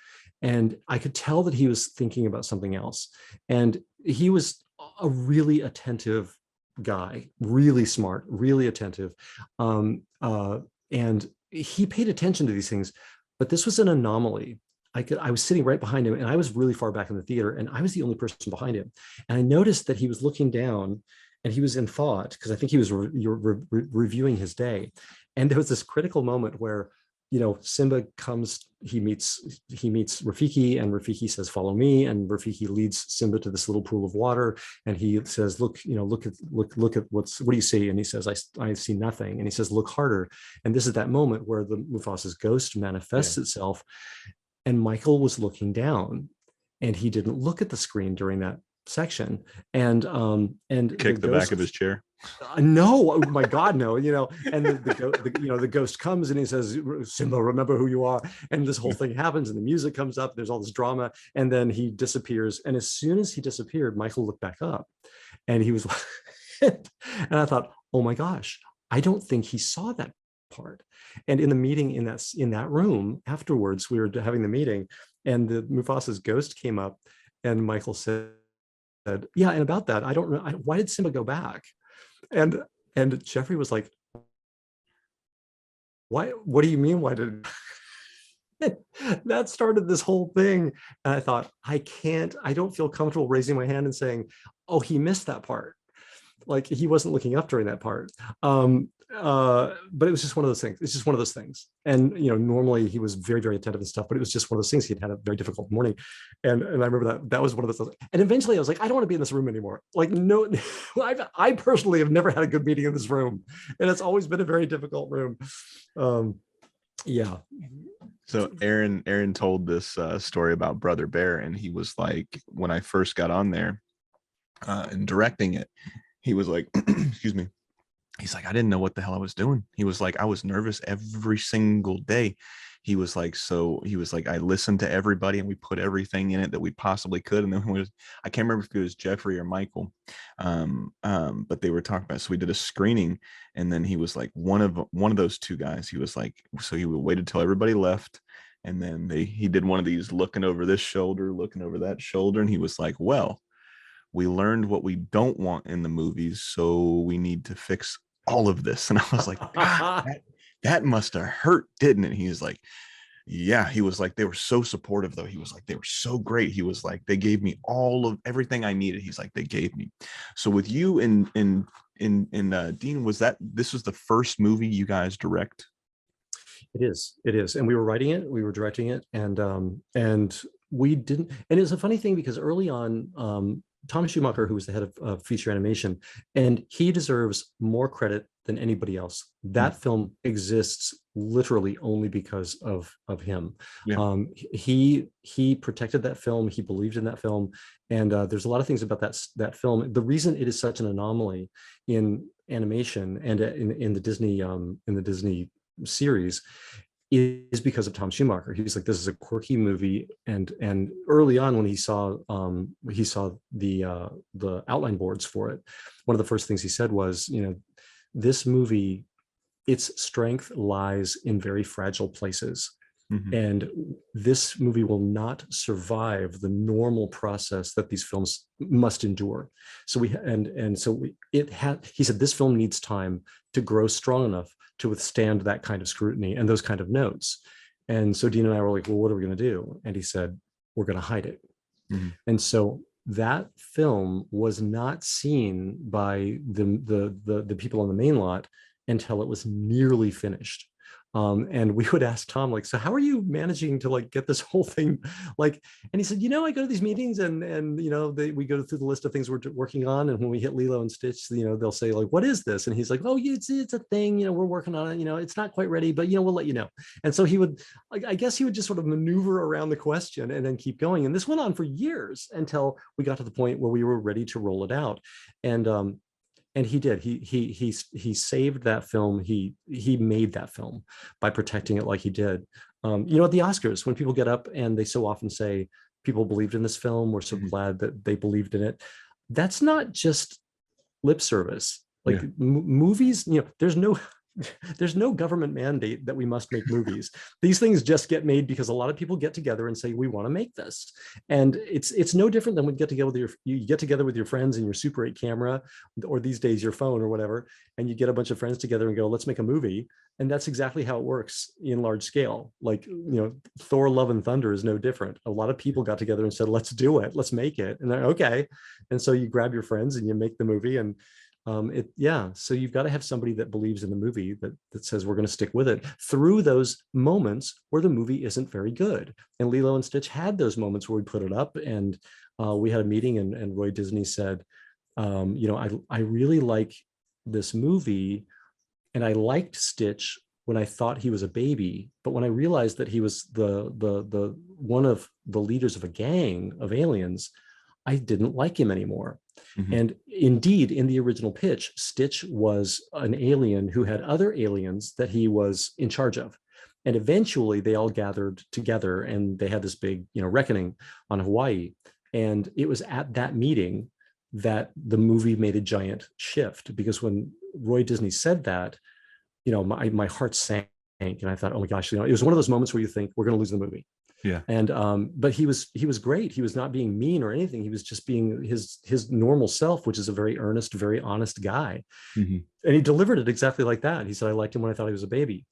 and I could tell that he was thinking about something else. And he was a really attentive guy, really smart, really attentive, and he paid attention to these things. But this was an anomaly. I was sitting right behind him, and I was really far back in the theater, and I was the only person behind him. And I noticed that he was looking down, and he was in thought, because I think he was reviewing his day. And there was this critical moment where, Simba comes, he meets Rafiki, and Rafiki says, "Follow me." And Rafiki leads Simba to this little pool of water, and he says, look at what do you see? And he says, I see nothing. And he says, "Look harder." And this is that moment where the Mufasa's ghost manifests itself. And Michael was looking down, and he didn't look at the screen during that section. And kick the back of his chair. No, oh my God, no. And the ghost comes, and he says, "Simba, remember who you are." And this whole thing happens, and the music comes up. There's all this drama, and then he disappears. And as soon as he disappeared, Michael looked back up, and he was, and I thought, oh my gosh, I don't think he saw that part. And in the meeting in that room afterwards, we were having the meeting, and the Mufasa's ghost came up, and Michael said, "Yeah, and about that, I don't know, why did Simba go back?" And Jeffrey was like, "Why? What do you mean? Why did?" That started this whole thing. And I thought, I don't feel comfortable raising my hand and saying, "Oh, he missed that part." Like, he wasn't looking up during that part. But it was just one of those things. It's just one of those things. And, normally he was very, very attentive and stuff, but it was just one of those things. He'd had a very difficult morning. And I remember that was one of those. And eventually I was like, I don't want to be in this room anymore. Like, no, I personally have never had a good meeting in this room. And it's always been a very difficult room. Yeah. So Aaron told this story about Brother Bear, and he was like, when I first got on there and directing it, he was like, excuse me. He's like, I didn't know what the hell I was doing. He was like, I was nervous every single day. He was like, I listened to everybody, and we put everything in it that we possibly could. And then I can't remember if it was Jeffrey or Michael, but they were talking about it. So we did a screening, and then he was like, one of those two guys, he was like, so he waited till everybody left. And then he did one of these looking over this shoulder, looking over that shoulder. And he was like, well, we learned what we don't want in the movies, so we need to fix all of this. And I was like, God, that must have hurt, didn't it? He was like, yeah. He was like, they were so supportive, though. He was like, they were so great. He was like, they gave me all of everything I needed. He's like, they gave me. So with you and Dean, this was the first movie you guys direct? It is. And we were writing it, we were directing it, and we didn't. And it's a funny thing, because early on, Tom Schumacher, who was the head of feature animation, and he deserves more credit than anybody else. That film exists literally only because of him. Yeah. He protected that film. He believed in that film, and there's a lot of things about that film. The reason it is such an anomaly in animation and in the Disney series is because of Tom Schumacher. He was like, this is a quirky movie, and early on, when he saw the outline boards for it, one of the first things he said was, this movie, its strength lies in very fragile places. Mm-hmm. And this movie will not survive the normal process that these films must endure. So he said, this film needs time to grow strong enough to withstand that kind of scrutiny and those kind of notes. And so Dean and I were like, well, what are we going to do? And he said, we're going to hide it. Mm-hmm. And so that film was not seen by the people on the main lot until it was nearly finished. And we would ask Tom, like, so how are you managing to like get this whole thing, like? And he said, I go to these meetings, and we go through the list of things we're working on, and when we hit Lilo and Stitch, they'll say like, what is this? And he's like, oh, it's a thing, we're working on it, it's not quite ready, but we'll let you know. And so he would, I guess he would just sort of maneuver around the question and then keep going. And this went on for years until we got to the point where we were ready to roll it out. And he did. He saved that film. He made that film by protecting it like he did. At the Oscars, when people get up and they so often say, people believed in this film, we're so glad that they believed in it. That's not just lip service. Like movies, there's no government mandate that we must make movies. These things just get made because a lot of people get together and say, we want to make this. And it's no different than when you get together with your friends and your Super 8 camera, or these days your phone or whatever, and you get a bunch of friends together and go, let's make a movie. And that's exactly how it works in large scale. Like, Thor: Love and Thunder is no different. A lot of people got together and said, let's do it, let's make it. And they're okay. And so you grab your friends and you make the movie. And so you've got to have somebody that believes in the movie, that says we're going to stick with it through those moments where the movie isn't very good. And Lilo and Stitch had those moments where we put it up, and we had a meeting, and Roy Disney said, I really like this movie, and I liked Stitch when I thought he was a baby, but when I realized that he was the one of the leaders of a gang of aliens, I didn't like him anymore. Mm-hmm. And indeed, in the original pitch, Stitch was an alien who had other aliens that he was in charge of. And eventually they all gathered together and they had this big, reckoning on Hawaii. And it was at that meeting that the movie made a giant shift, because when Roy Disney said that, my heart sank, and I thought, oh my gosh, it was one of those moments where you think we're going to lose the movie. Yeah. And but he was great. He was not being mean or anything. He was just being his normal self, which is a very earnest, very honest guy. Mm-hmm. And he delivered it exactly like that. He said, I liked him when I thought he was a baby.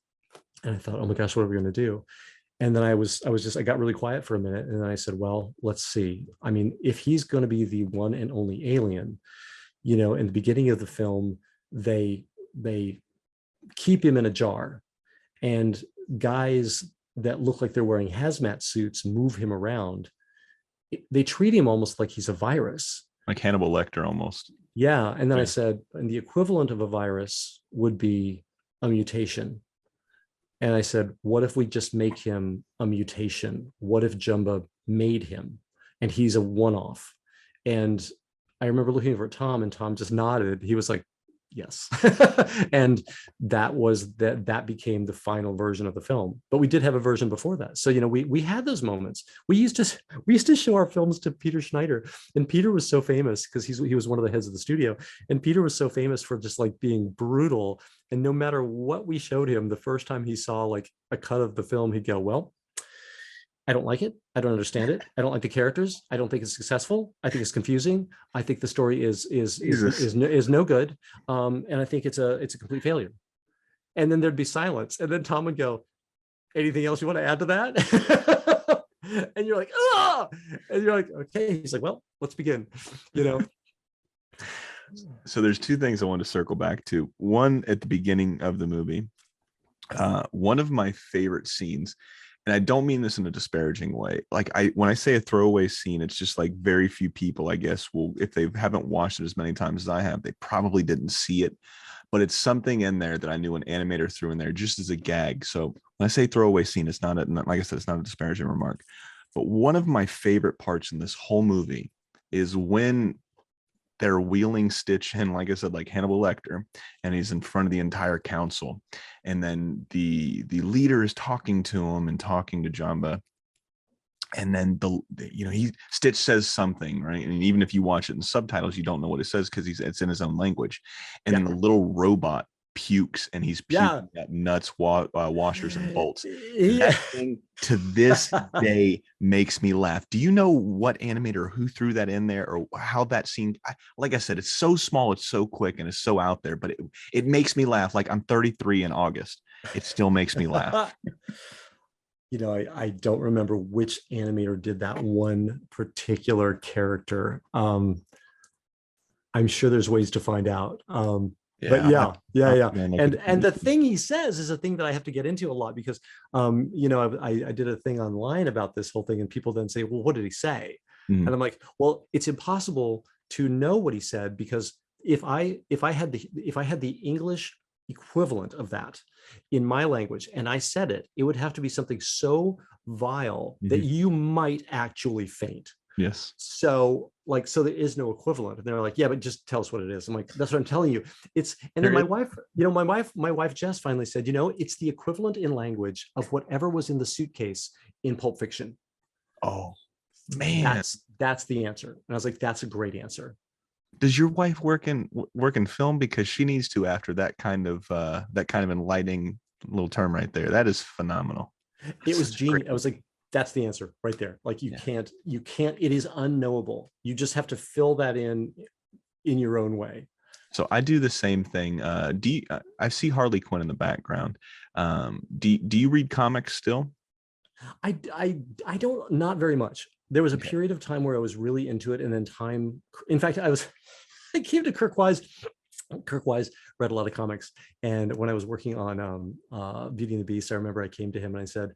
And I thought, oh my gosh, what are we going to do? And then I got really quiet for a minute. And then I said, well, let's see. I mean, if he's going to be the one and only alien, in the beginning of the film, they keep him in a jar, and guys that look like they're wearing hazmat suits move him around. They treat him almost like he's a virus. Like Hannibal Lecter almost. Yeah. And then I said, and the equivalent of a virus would be a mutation. And I said, what if we just make him a mutation? What if Jumba made him and he's a one-off? And I remember looking over at Tom, and Tom just nodded. He was like, yes. And that became the final version of the film. But we did have a version before that. So, we had those moments. We used to show our films to Peter Schneider, and Peter was so famous because he was one of the heads of the studio. And Peter was so famous for just like being brutal. And no matter what we showed him, the first time he saw like a cut of the film, he'd go, well, I don't like it. I don't understand it. I don't like the characters. I don't think it's successful. I think it's confusing. I think the story is no good. And I think it's a complete failure. And then there'd be silence. And then Tom would go, anything else you want to add to that? And you're like, ah, and you're like, okay. He's like, well, let's begin. So there's two things I want to circle back to. One, at the beginning of the movie, one of my favorite scenes, and I don't mean this in a disparaging way. Like when I say a throwaway scene, it's just like very few people, I guess, will, if they haven't watched it as many times as I have, they probably didn't see it. But it's something in there that I knew an animator threw in there just as a gag. So when I say throwaway scene, it's not like I said, it's not a disparaging remark. But one of my favorite parts in this whole movie is when they're wheeling Stitch in, like I said, like Hannibal Lecter, and he's in front of the entire council. And then the leader is talking to him and talking to Jumba. And then Stitch says something, right? And even if you watch it in subtitles, you don't know what it says because it's in his own language. And then the little robot pukes, and he's puking at nuts, washers, and bolts. That thing to this day makes me laugh. Do you know what animator who threw that in there, or how that scene? Like I said, it's so small, it's so quick, and it's so out there, but it makes me laugh. Like I'm 33 in August, it still makes me laugh. I don't remember which animator did that one particular character. I'm sure there's ways to find out. But Yeah, yeah. I'm gonna look And at the thing he says is a thing that I have to get into a lot because, I did a thing online about this whole thing, and people then say, well, what did he say? Mhm. And I'm like, well, it's impossible to know what he said because if I had the English equivalent of that in my language and I said it, it would have to be something so vile that Mhm. you might actually faint. Yes. So there is no equivalent. And they're like, yeah, but just tell us what it is. I'm like, that's what I'm telling you. And then There my is. wife, my wife Jess finally said, it's the equivalent in language of whatever was in the suitcase in Pulp Fiction. Oh man, That's the answer. And I was like, that's a great answer. does your wife work in film? Because she needs to after that kind of enlightening little term right there. That is phenomenal. It That's was such a great. genius. I was like, that's the answer right there. Like Yeah. you can't, it is unknowable. You just have to fill that in your own way. So I do the same thing. I see Harley Quinn in the background. Do you read comics still? I don't, not very much. There was a Okay. period of time where I was really into it, and then in fact, I came to Kirk Wise. Kirk Wise read a lot of comics, and when I was working on Beauty and the Beast, I remember I came to him and I said,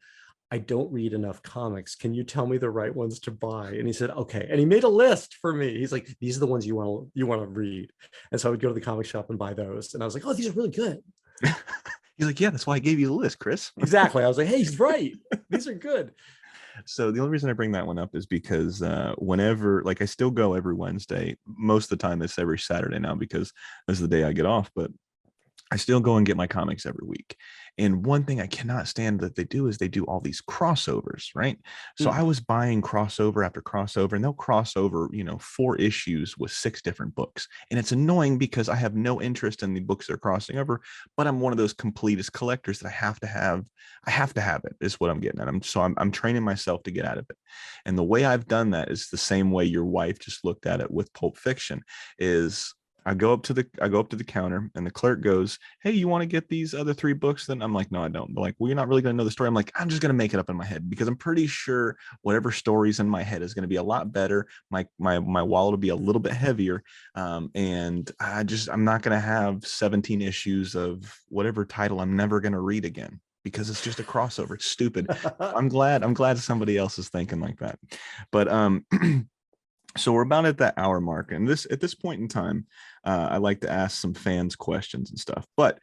I don't read enough comics. Can you tell me the right ones to buy? And he said, okay. And he made a list for me. He's like, these are the ones you want to read. And so I would go to the comic shop and buy those. And I was like, oh, these are really good. He's like, yeah, that's why I gave you the list, Chris. Exactly. I was like, hey, he's right. These are good. So the only reason I bring that one up is because whenever, like, I still go every Wednesday. Most of the time, it's every Saturday now because this is the day I get off. But I still go and get my comics every week. And one thing I cannot stand that they do is they do all these crossovers, right? So I was buying crossover after crossover, and they'll cross over, 4 issues with 6 different books. And it's annoying because I have no interest in the books they're crossing over, but I'm one of those completist collectors that I have to have it, is what I'm getting at. I'm training myself to get out of it. And the way I've done that is the same way your wife just looked at it with Pulp Fiction is I go up to the counter and the clerk goes, hey, you want to get these other 3 books? Then I'm like, no, I don't. They're like, well, you're not really going to know the story. I'm like, I'm just going to make it up in my head because I'm pretty sure whatever story's in my head is going to be a lot better. My wallet will be a little bit heavier. And I'm not going to have 17 issues of whatever title I'm never going to read again because it's just a crossover. It's stupid. I'm glad somebody else is thinking like that. But so we're about at that hour mark, and at this point in time, I like to ask some fans questions and stuff. But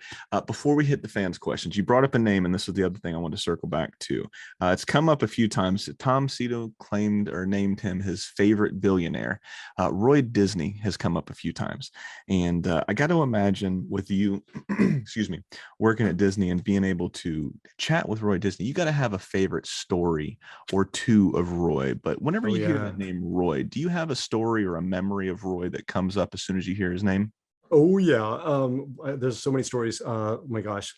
before we hit the fans questions, you brought up a name, and this is the other thing I want to circle back to. It's come up a few times. Tom Cito claimed or named him his favorite billionaire. Roy Disney has come up a few times, and I got to imagine with you, excuse me, working at Disney and being able to chat with Roy Disney, you got to have a favorite story or 2 of Roy. But whenever you hear the name Roy, do you have a story or a memory of Roy that comes up as soon as you hear his name? Oh yeah. There's so many stories. Oh my gosh.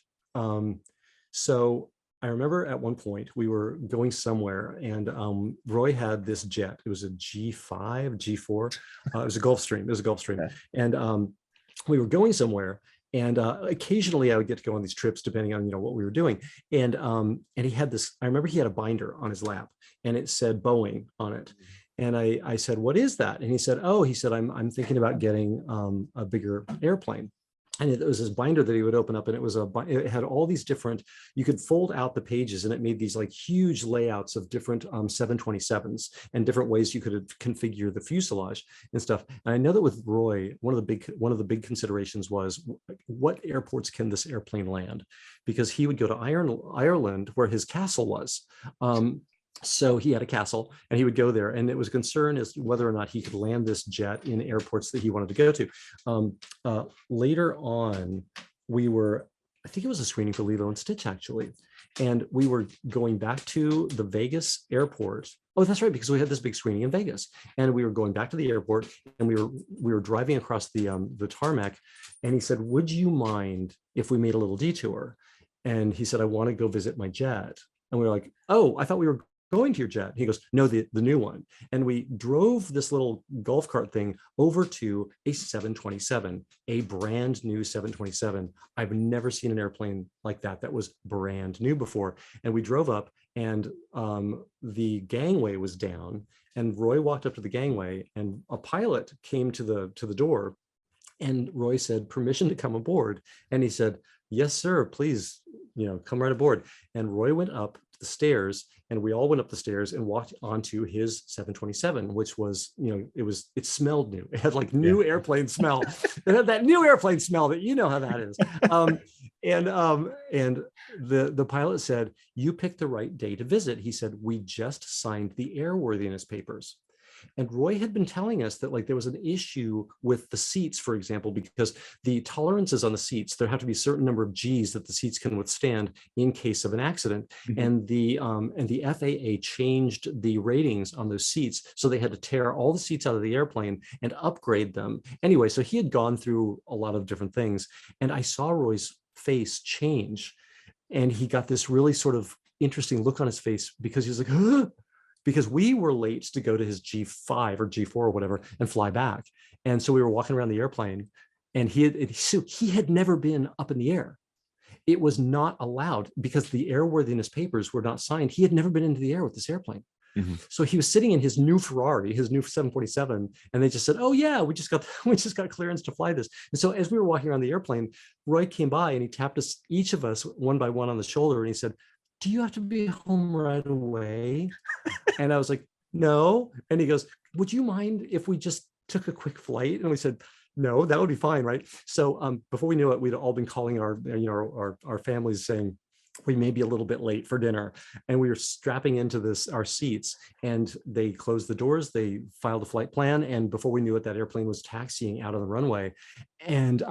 So I remember at one point we were going somewhere, and Roy had this jet. It was a G5, G4. It was a Gulfstream. It was a Gulfstream, Okay. and we were going somewhere. And occasionally I would get to go on these trips depending on what we were doing. And he had this. I remember he had a binder on his lap, and it said Boeing on it. And I said, what is that? And he said, I'm thinking about getting a bigger airplane. And it was this binder that he would open up, and it had all these different, you could fold out the pages, and it made these like huge layouts of different 727s and different ways you could configure the fuselage and stuff. And I know that with Roy, one of the big considerations was what airports can this airplane land? Because he would go to Ireland where his castle was. So he had a castle, and he would go there, and it was a concern as to whether or not he could land this jet in airports that he wanted to go to. Later on, I think it was a screening for Lilo and Stitch actually, and we were going back to the Vegas airport. Oh, that's right, because we had this big screening in Vegas, and we were going back to the airport, and we were driving across the tarmac, and he said, "Would you mind if we made a little detour?" And he said, "I want to go visit my jet." And we were like, "Oh, I thought we were going to your jet." He goes, "No, the new one." And we drove this little golf cart thing over to a 727, a brand new 727. I've never seen an airplane like that was brand new before. And we drove up, and the gangway was down, and Roy walked up to the gangway, and a pilot came to the door, And Roy said, permission to come aboard. And he said, yes, sir, please, come right aboard. And Roy went up the stairs, and we all went up the stairs and walked onto his 727, which was, it smelled new. It had like new airplane smell. It had that new airplane smell that how that is. And the pilot said, you picked the right day to visit. He said, we just signed the airworthiness papers. And Roy had been telling us that like there was an issue with the seats, for example, because the tolerances on the seats, there have to be a certain number of G's that the seats can withstand in case of an accident. Mm-hmm. And the FAA changed the ratings on those seats. So they had to tear all the seats out of the airplane and upgrade them. Anyway, so he had gone through a lot of different things. And I saw Roy's face change. And he got this really sort of interesting look on his face because he was like, huh? Because we were late to go to his G5 or G4 or whatever and fly back. And so we were walking around the airplane, and he had never been up in the air. It was not allowed because the airworthiness papers were not signed. He had never been into the air with this airplane. Mm-hmm. So he was sitting in his new Ferrari, his new 747, and they just said, oh yeah, we just got clearance to fly this. And so as we were walking around the airplane, Roy came by and he tapped us, each of us one by one on the shoulder, and he said, do you have to be home right away? And I was like, no. And he goes, would you mind if we just took a quick flight? And we said, no, that would be fine, right? So before we knew it, we'd all been calling our families saying, we may be a little bit late for dinner. And we were strapping into our seats, and they closed the doors, they filed a flight plan. And before we knew it, that airplane was taxiing out of the runway. And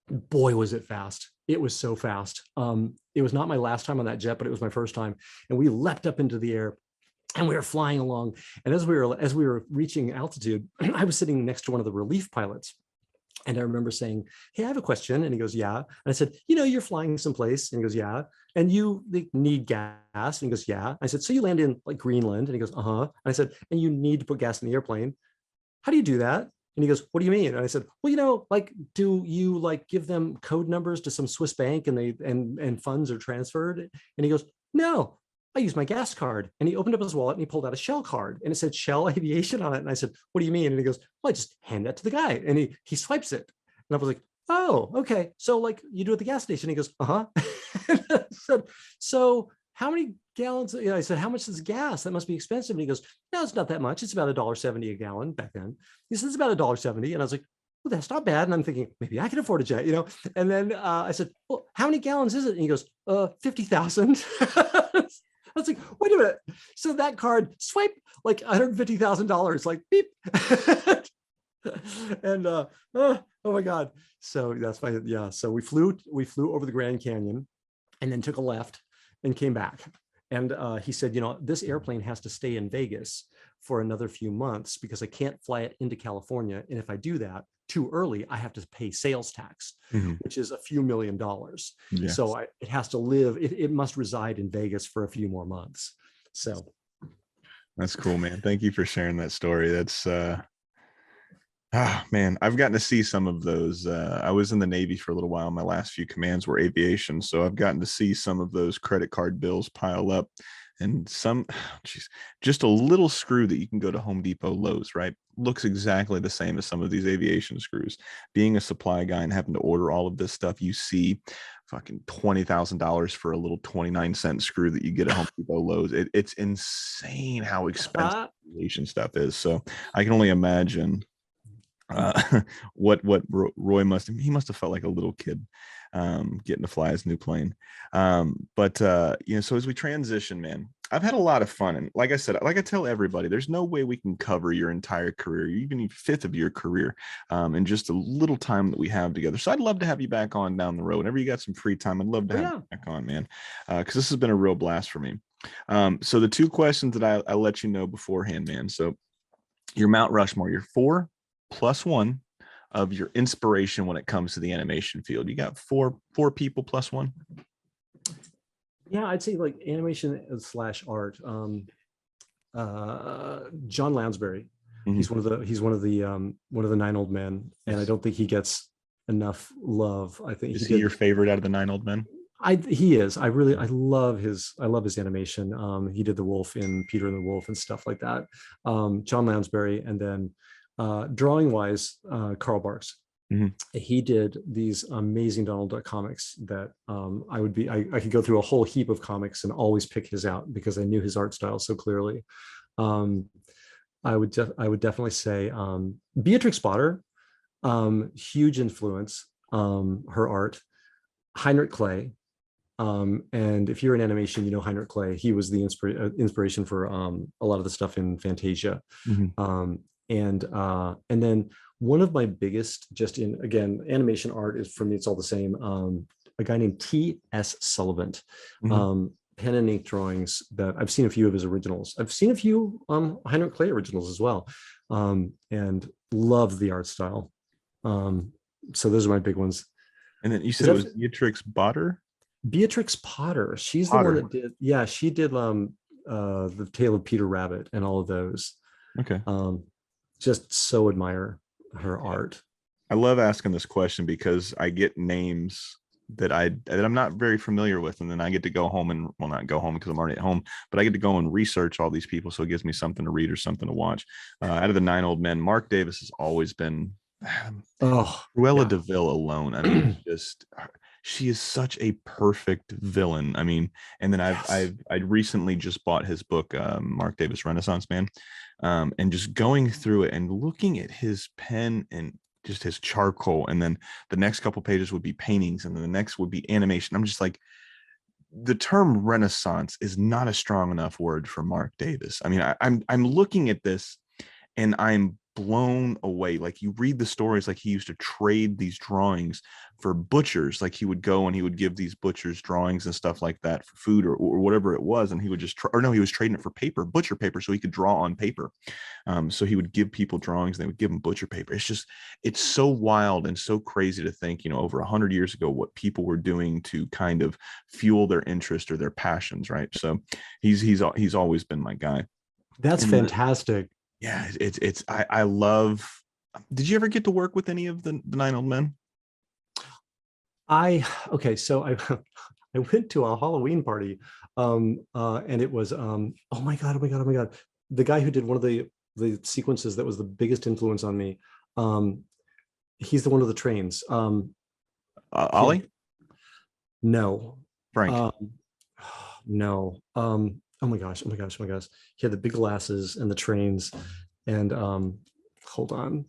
boy, was it fast. It was so fast. It was not my last time on that jet, but it was my first time. And we leapt up into the air and we were flying along. And as we were reaching altitude, I was sitting next to one of the relief pilots. And I remember saying, hey, I have a question. And he goes, yeah. And I said, you're flying someplace. And he goes, yeah. And you need gas. And he goes, yeah. I said, so you land in like Greenland? And he goes, uh-huh. And I said, and you need to put gas in the airplane. How do you do that? And he goes, what do you mean? And I said, well, do you give them code numbers to some Swiss bank and funds are transferred? And he goes, no, I use my gas card. And he opened up his wallet and he pulled out a Shell card and it said Shell Aviation on it. And I said, what do you mean? And he goes, well, I just hand that to the guy. And he swipes it. And I was like, oh, okay. So you do at the gas station. He goes, uh-huh. And I said, so how many gallons? I said, how much is gas? That must be expensive. And he goes, no, it's not that much. It's about $1.70 a gallon back then. He says, it's about $1.70. And I was like, well, that's not bad. And I'm thinking, maybe I can afford a jet, And then I said, well, how many gallons is it? And he goes, 50,000. I was like, wait a minute. So that card swipe like $150,000, like beep. And oh my God. So that's why, yeah. So we flew over the Grand Canyon and then took a left and came back. And he said, this airplane has to stay in Vegas for another few months because I can't fly it into California. And if I do that too early, I have to pay sales tax, mm-hmm. which is a few $1 million. Yes. So it has to live, it must reside in Vegas for a few more months. So. That's cool, man. Thank you for sharing that story. That's, man, I've gotten to see some of those. I was in the Navy for a little while. My last few commands were aviation. So I've gotten to see some of those credit card bills pile up, and just a little screw that you can go to Home Depot, Lowe's, right? Looks exactly the same as some of these aviation screws. Being a supply guy and having to order all of this stuff, you see fucking $20,000 for a little 29-cent screw that you get at Home Depot, Lowe's. It's insane how expensive aviation stuff is. So I can only imagine what Roy must have felt like a little kid getting to fly his new plane. But so as we transition, man, I've had a lot of fun. And like I said, like I tell everybody, there's no way we can cover your entire career, even a fifth of your career, in just a little time that we have together. So I'd love to have you back on down the road. Whenever you got some free time, I'd love to have you back on, man, because this has been a real blast for me. So the two questions that I let you know beforehand, man. So your Mount Rushmore, your 4+1 of your inspiration when it comes to the animation field. You got four people plus one. Yeah, I'd say like animation / art. John Lounsbury. Mm-hmm. He's one of the 9 old men, and I don't think he gets enough love. I think is he your favorite out of the 9 old men? He is. I love his animation. He did the wolf in Peter and the Wolf and stuff like that. John Lounsbury, and then drawing wise, Carl Barks. He did these amazing Donald Duck comics that I could go through a whole heap of comics and always pick his out because I knew his art style so clearly. Um, I would definitely say Beatrix Potter, huge influence, her art. Heinrich Clay, and if you're in animation, you know Heinrich Clay. He was the inspiration for a lot of the stuff in Fantasia. And then one of my biggest, just in again animation art, is for me it's all the same. A guy named T.S. Sullivan, pen and ink drawings that I've seen a few of his originals. I've seen a few Heinrich Clay originals as well, and love the art style. So those are my big ones. And then you said it was Beatrix Potter? Beatrix Potter. She's the one that did, yeah, she did the Tale of Peter Rabbit and all of those. Okay. Just so admire her art. I love asking this question because I get names that I'm not very familiar with, and then I get to go home and, well, not go home because I'm already at home, but I get to go and research all these people, so it gives me something to read or something to watch. Out of the 9 old men, Mark Davis has always been Cruella de Vil alone. I mean, just she is such a perfect villain. I mean, and then I recently just bought his book, Mark Davis Renaissance Man, and just going through it and looking at his pen and just his charcoal, and then the next couple pages would be paintings, and then the next would be animation. I'm just like, the term Renaissance is not a strong enough word for Mark Davis. I mean, I'm looking at this and I'm blown away. Like, you read the stories, like he used to trade these drawings for butchers. Like, he would go and he would give these butchers drawings and stuff like that for food or whatever it was, and he would just he was trading it for paper, butcher paper, so he could draw on paper. So he would give people drawings and they would give him butcher paper. It's so wild and so crazy to think, over 100 years ago, what people were doing to kind of fuel their interest or their passions, right? So he's always been my guy. That's fantastic. Yeah, I love. Did you ever get to work with any of the 9 old men? So I went to a Halloween party, and it was oh my god, the guy who did one of the sequences that was the biggest influence on me. He's the one of the trains. Ollie? No. Frank? No. Oh my gosh. He had the big glasses and the trains, and hold on.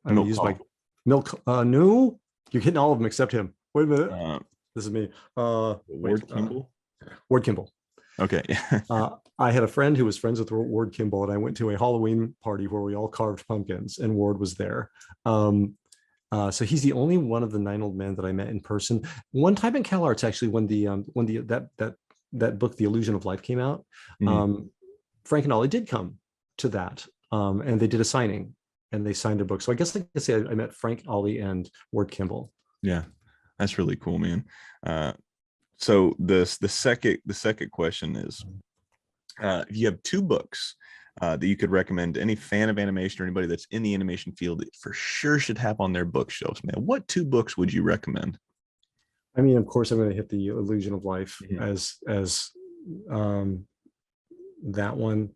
I'm gonna use my milk. No, you're getting all of them except him. Wait a minute. This is me. Ward Kimball? Ward Kimball. Okay. I had a friend who was friends with Ward Kimball, and I went to a Halloween party where we all carved pumpkins, and Ward was there. So he's the only one of the 9 old men that I met in person. One time at CalArts, actually, when that book, The Illusion of Life, came out, Frank and Ollie did come to that, and they did a signing, and they signed a book. So I guess I could say I met Frank, Ollie, and Ward Kimball. Yeah, that's really cool, man. So the second question is, if you have 2 books that you could recommend to any fan of animation or anybody that's in the animation field that for sure should have on their bookshelves, man, what 2 books would you recommend? I mean, of course, I'm going to hit The Illusion of Life as that one.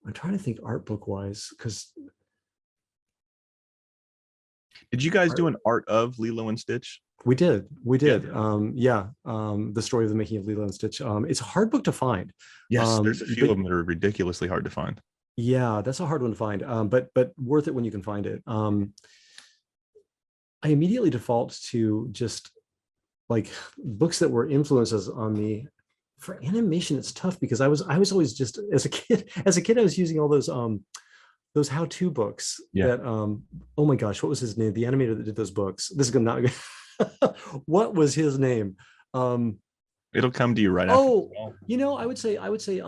I'm trying to think art book wise, because did you guys do an art of Lilo and Stitch? We did. Yeah. The story of the making of Lilo and Stitch. It's a hard book to find. Yes, there's a few of them that are ridiculously hard to find. Yeah, that's a hard one to find. But worth it when you can find it. I immediately default to just like books that were influences on me. For animation, it's tough because I was always just as a kid I was using all those how-to books that oh my gosh, what was his name? The animator that did those books. This is gonna not what was his name? It'll come to you right after. I would say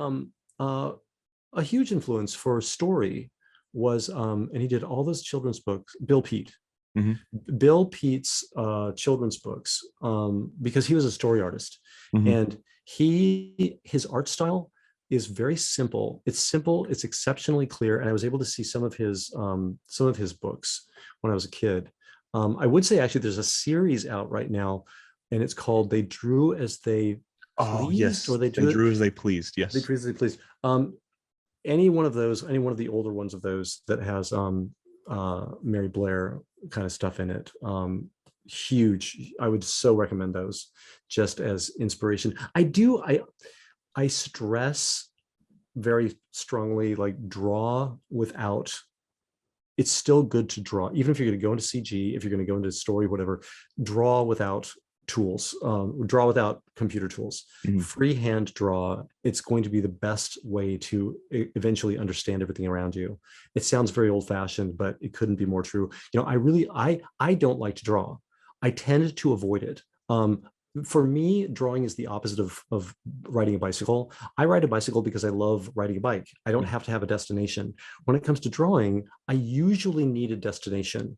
a huge influence for story was and he did all those children's books, Bill Peet. Bill Peet's children's books, because he was a story artist, and his art style is very simple. It's exceptionally clear, and I was able to see some of his books when I was a kid. I would say actually there's a series out right now, and it's called They Drew as They Pleased. Or they drew as they pleased. Yes, they drew as they pleased. any one of the older ones of those that has Mary Blair kind of stuff in it, huge. I would so recommend those just as inspiration. I stress very strongly, like, draw without, it's still good to draw, even if you're going to go into CG, if you're going to go into story, whatever, draw without tools, draw without computer tools. Freehand draw. It's going to be the best way to eventually understand everything around you. It sounds very old fashioned, but it couldn't be more true. I don't like to draw. I tend to avoid it. For me, drawing is the opposite of riding a bicycle. I ride a bicycle because I love riding a bike. I don't have to have a destination. When it comes to drawing, I usually need a destination,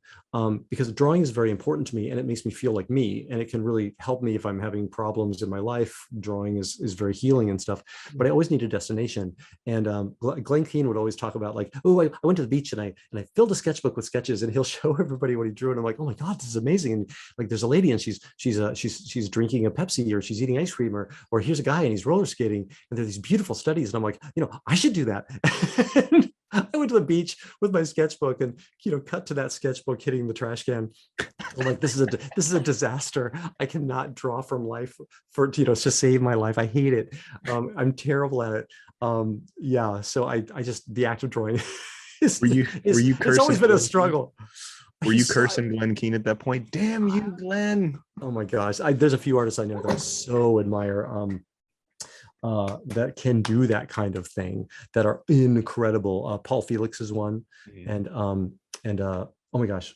because drawing is very important to me, and it makes me feel like me, and it can really help me if I'm having problems in my life. Drawing is very healing and stuff, but I always need a destination. And Glenn Keane would always talk about, like, oh, I went to the beach and I filled a sketchbook with sketches, and he'll show everybody what he drew, and I'm like, oh my God, this is amazing. And like, there's a lady and she's drinking a Pepsi, or she's eating ice cream, or here's a guy and he's roller skating, and there's these beautiful studies, and I'm like, I should do that. I went to the beach with my sketchbook and cut to that sketchbook hitting the trash can. I'm like, this is a disaster. I cannot draw from life to save my life. I hate it. I'm terrible at it. So I just, the act of drawing were you cursing? It's always been a struggle. Were you cursing Glenn Keane at that point? Damn you, Glenn. Oh my gosh. There's a few artists I know that I so admire that can do that kind of thing, that are incredible. Paul Felix is one. And oh my gosh,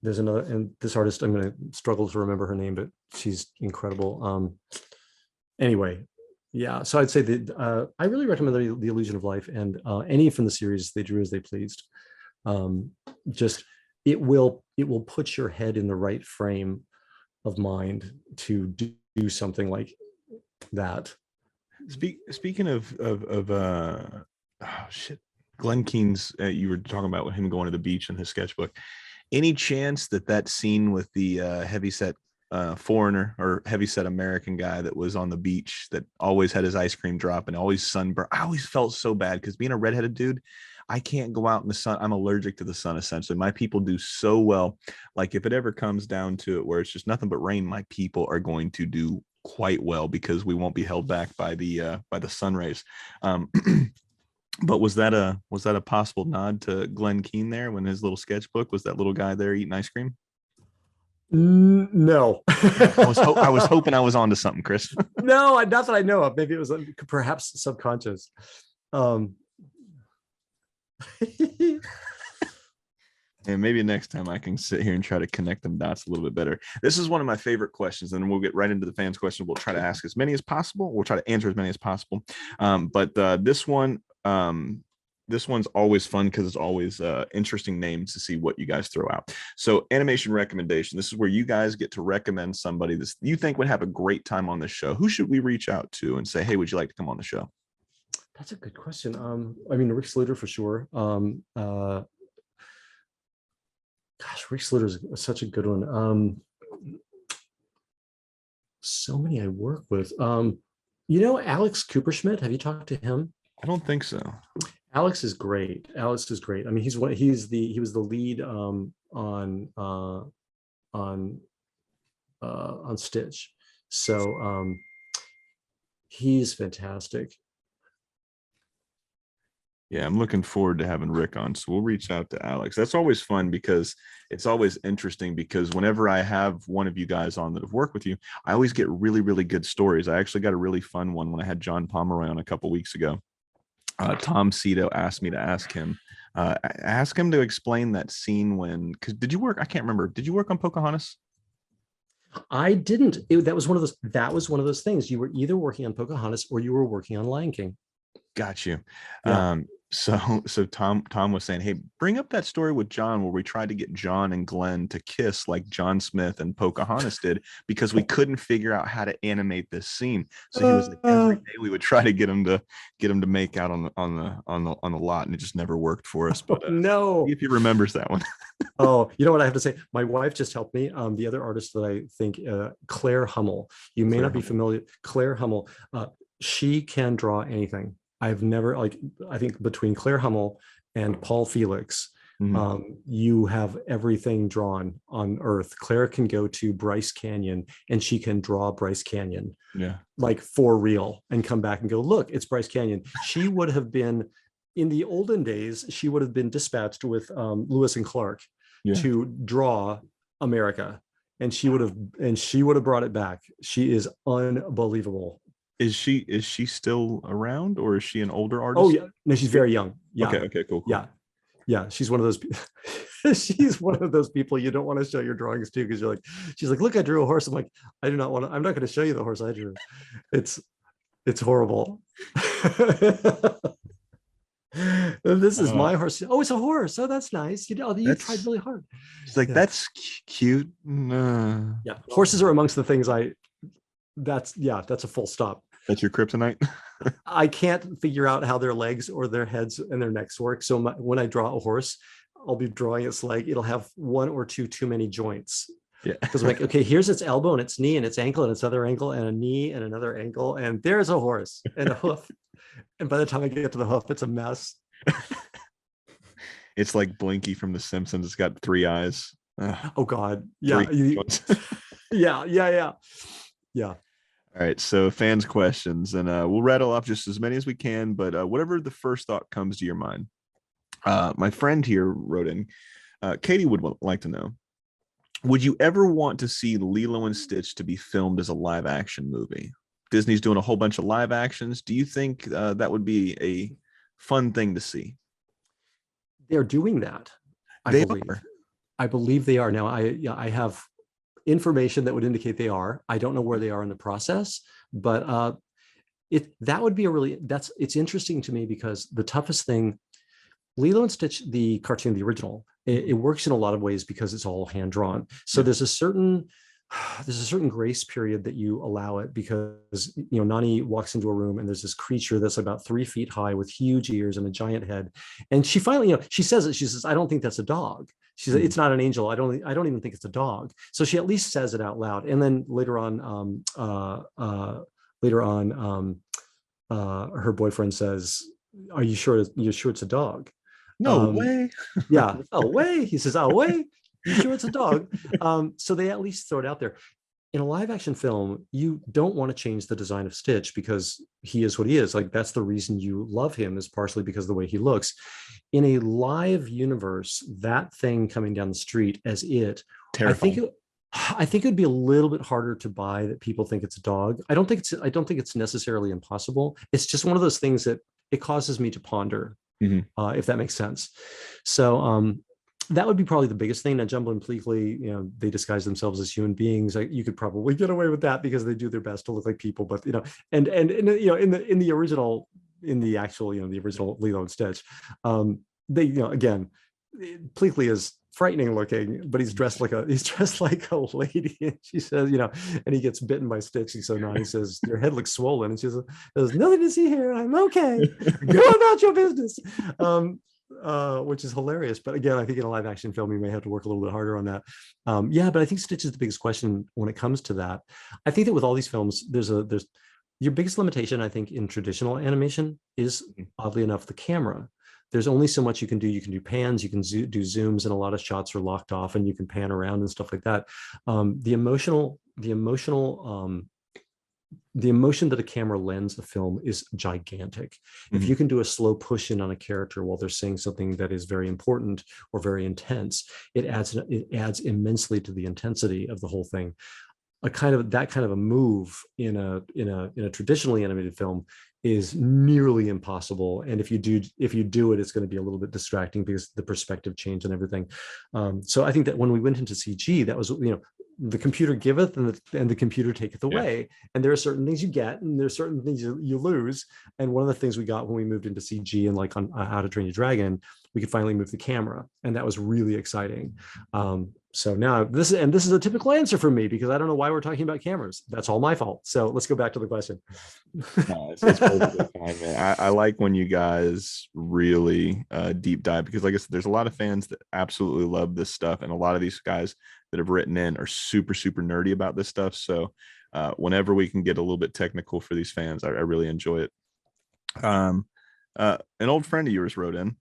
there's another, and this artist, I'm going to struggle to remember her name, but she's incredible. Anyway, yeah. So I'd say that I really recommend the Illusion of Life, and any from the series they drew as they pleased. Just, it will put your head in the right frame of mind to do something like that. Speaking of Glenn Keane's, you were talking about him going to the beach in his sketchbook. Any chance that scene with the heavyset foreigner or heavyset American guy that was on the beach, that always had his ice cream drop and always sunburned? I always felt so bad, because being a redheaded dude, I can't go out in the sun. I'm allergic to the sun, essentially. My people do so well. Like, if it ever comes down to it where it's just nothing but rain, my people are going to do quite well, because we won't be held back by the sun rays. But was that a possible nod to Glenn Keane there, when his little sketchbook was that little guy there eating ice cream? No. I was hoping I was onto something, Chris. No, not that I know of. Maybe it was perhaps subconscious. And maybe next time I can sit here and try to connect them dots a little bit better. This is one of my favorite questions, and we'll get right into the fans' questions. We'll try to ask as many as possible. We'll try to answer as many as possible. But this one's always fun, because it's always interesting names to see what you guys throw out. So, animation recommendation. This is where you guys get to recommend somebody that you think would have a great time on the show. Who should we reach out to and say, hey, would you like to come on the show? That's a good question. I mean, Rick Slater for sure. Rick Slater is such a good one. So many I work with. Alex Cooperschmidt. Have you talked to him? I don't think so. Alex is great. I mean, he was the lead on Stitch. So he's fantastic. Yeah, I'm looking forward to having Rick on. So we'll reach out to Alex. That's always fun, because it's always interesting, because whenever I have one of you guys on that have worked with you, I always get really, really good stories. I actually got a really fun one when I had John Pomeroy on a couple weeks ago. Tom Cito asked me to ask him to explain that scene when, because did you work? I can't remember. Did you work on Pocahontas? I didn't. That was one of those things. You were either working on Pocahontas or you were working on Lion King. Got you. Yeah. So Tom was saying, hey, bring up that story with John where we tried to get John and Glenn to kiss like John Smith and Pocahontas did, because we couldn't figure out how to animate this scene. So he was like, every day we would try to get him to make out on the lot, and it just never worked for us. But no, see if he remembers that one. Oh, you know what I have to say? My wife just helped me. The other artist that I think, Claire Hummel. You may not be familiar. Claire Hummel. She can draw anything. I've never like I think between Claire Hummel and Paul Felix, Mhm. you have everything drawn on Earth. Claire can go to Bryce Canyon and she can draw Bryce Canyon Yeah. like for real and come back and go, look, it's Bryce Canyon. She would have been in the olden days, she would have been dispatched with Lewis and Clark Yeah. to draw America. And she would have brought it back. She is unbelievable. Is she still around, or is she an older Oh artist? yeah. No, she's very young. Okay. Yeah. Okay. Cool. Cool. Yeah. Yeah. She's one of those she's one of those people you don't want to show your drawings to because you're like, she's like, look, I drew a horse. I'm like, I do not want to, I'm not going to show you the horse I drew. It's it's horrible. This is Uh, my horse. Oh, it's a horse. Oh, that's nice. You tried that's really hard. She's like, Yeah. that's cute. Nah. Yeah. Horses are amongst the things that's a full stop. That's your kryptonite. I can't figure out how their legs or their heads and their necks work. So when I draw a horse, I'll be drawing its leg. It'll have one or two too many joints. Yeah. Because I'm like, okay, here's its elbow and its knee and its ankle and its other ankle and a knee and another ankle. And there's a horse and a hoof. And by the time I get to the hoof, it's a mess. It's like Blinky from The Simpsons. It's got 3 eyes. Ugh, Oh God. Yeah. 3 joints. Yeah. All right, so fans' questions, and we'll rattle off just as many as we can, but whatever the first thought comes to your mind. My friend here wrote in, Katie would like to know, would you ever want to see Lilo and Stitch to be filmed as a live action movie? Disney's doing a whole bunch of live actions. Do you think that would be a fun thing to see? They're doing that. They are. I believe they are. Now I have information that would indicate they are. I don't know where they are in the process, but that would be it's interesting to me because the toughest thing, Lilo and Stitch, the cartoon, the original, it works in a lot of ways because it's all hand drawn. So there's a certain grace period that you allow it because Nani walks into a room and there's this creature that's about 3 feet high with huge ears and a giant head, and she finally she says it. She says, "I don't think that's a dog." She said, "It's not an angel. I don't even think it's a dog." So she at least says it out loud. And then later on, her boyfriend says, "Are you sure? You're sure it's a dog?" No way. Yeah. Oh, way. He says, "Oh, way. You sure it's a dog?" So they at least throw it out there. In a live action film, you don't want to change the design of Stitch because he is what he is. Like, that's the reason you love him, is partially because of the way he looks. In a live universe, that thing coming down the street as it, Terrifying. I think it'd be a little bit harder to buy that people think it's a dog. I don't think it's necessarily impossible. It's just one of those things that it causes me to ponder, if that makes sense. So that would be probably the biggest thing. Now, Jumbo and Pleakley, they disguise themselves as human beings. You could probably get away with that because they do their best to look like people. But in the original, the original Lilo and Stitch, they again, Pleakley is frightening looking, but he's dressed like a lady. And she says, and he gets bitten by Stitch. He's so naughty. He says, "Your head looks swollen." And she says, "There's nothing to see here. I'm okay. Go about your business." Which is hilarious. But again, I think in a live action film, you may have to work a little bit harder on that. But I think Stitch is the biggest question when it comes to that. I think that with all these films, there's your biggest limitation, I think, in traditional animation is, oddly enough, the camera. There's only so much you can do. You can do pans, you can do zooms, and a lot of shots are locked off, and you can pan around and stuff like that. The emotion that a camera lends a film is gigantic. If you can do a slow push in on a character while they're saying something that is very important or very intense, it adds immensely to the intensity of the whole thing. That kind of a move in a traditionally animated film is nearly impossible. And if you do it, it's going to be a little bit distracting because the perspective change and everything. So I think that when we went into CG, that was, the computer giveth and the computer taketh away. And there are certain things you get and there's certain things you lose. And one of the things we got when we moved into CG and like on How to Train Your Dragon, we could finally move the camera, and that was really exciting. So now this is a typical answer for me because I don't know why we're talking about cameras. That's all my fault. So let's go back to the question. No, it's perfectly fine, man. I like when you guys really deep dive, because like I said, there's a lot of fans that absolutely love this stuff, and a lot of these guys that have written in are super, super nerdy about this stuff. So whenever we can get a little bit technical for these fans, I really enjoy it. Um, an old friend of yours wrote in,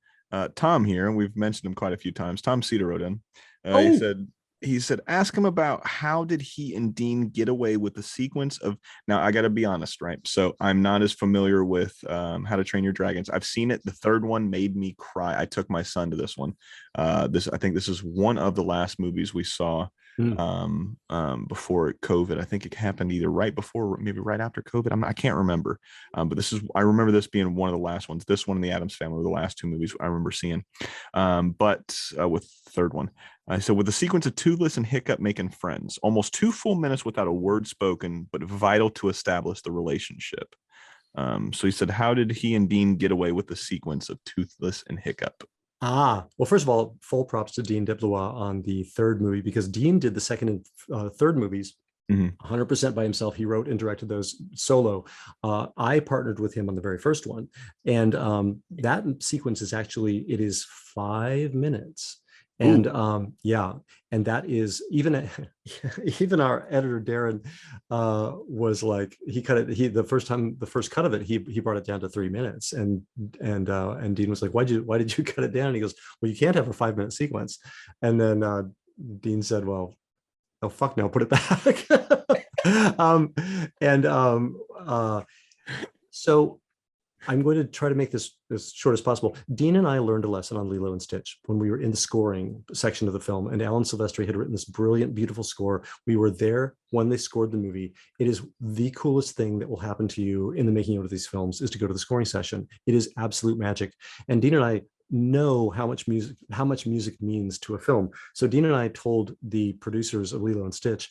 Tom here, and we've mentioned him quite a few times. Tom Cedar wrote in. He Oh, said, ask him about how did he and Dean get away with the sequence of. Now, I got to be honest, right? So I'm not as familiar with How to Train Your Dragons. I've seen it. The third one made me cry. I took my son to this one. I think this is one of the last movies we saw mm. before COVID. I think it happened either right before or maybe right after COVID. I can't remember. But I remember this being one of the last ones. This one and The Addams Family were the last two movies I remember seeing. But with the third one, so with the sequence of Toothless and Hiccup making friends, almost 2 full minutes without a word spoken, but vital to establish the relationship. So he said, how did he and Dean get away with the sequence of Toothless and Hiccup? Well, first of all, full props to Dean DeBlois on the third movie, because Dean did the second and third movies Mhm. 100% by himself. He wrote and directed those solo. I partnered with him on the very first one, and that sequence is actually, it is 5 minutes. And yeah, and that is even even our editor Darren was like, he cut it. The first cut of it, he brought it down to 3 minutes, and Dean was like, why did you cut it down? And he goes, well, you can't have a 5 minute sequence. And then Dean said, well, oh fuck no, put it back. um, and so I'm going to try to make this as short as possible. Dean and I learned a lesson on Lilo and Stitch when we were in the scoring section of the film, and Alan Silvestri had written this brilliant, beautiful score. We were there when they scored the movie. It is the coolest thing that will happen to you in the making of these films, is to go to the scoring session. It is absolute magic. And Dean and I know how much music means to a film. So Dean and I told the producers of Lilo and Stitch,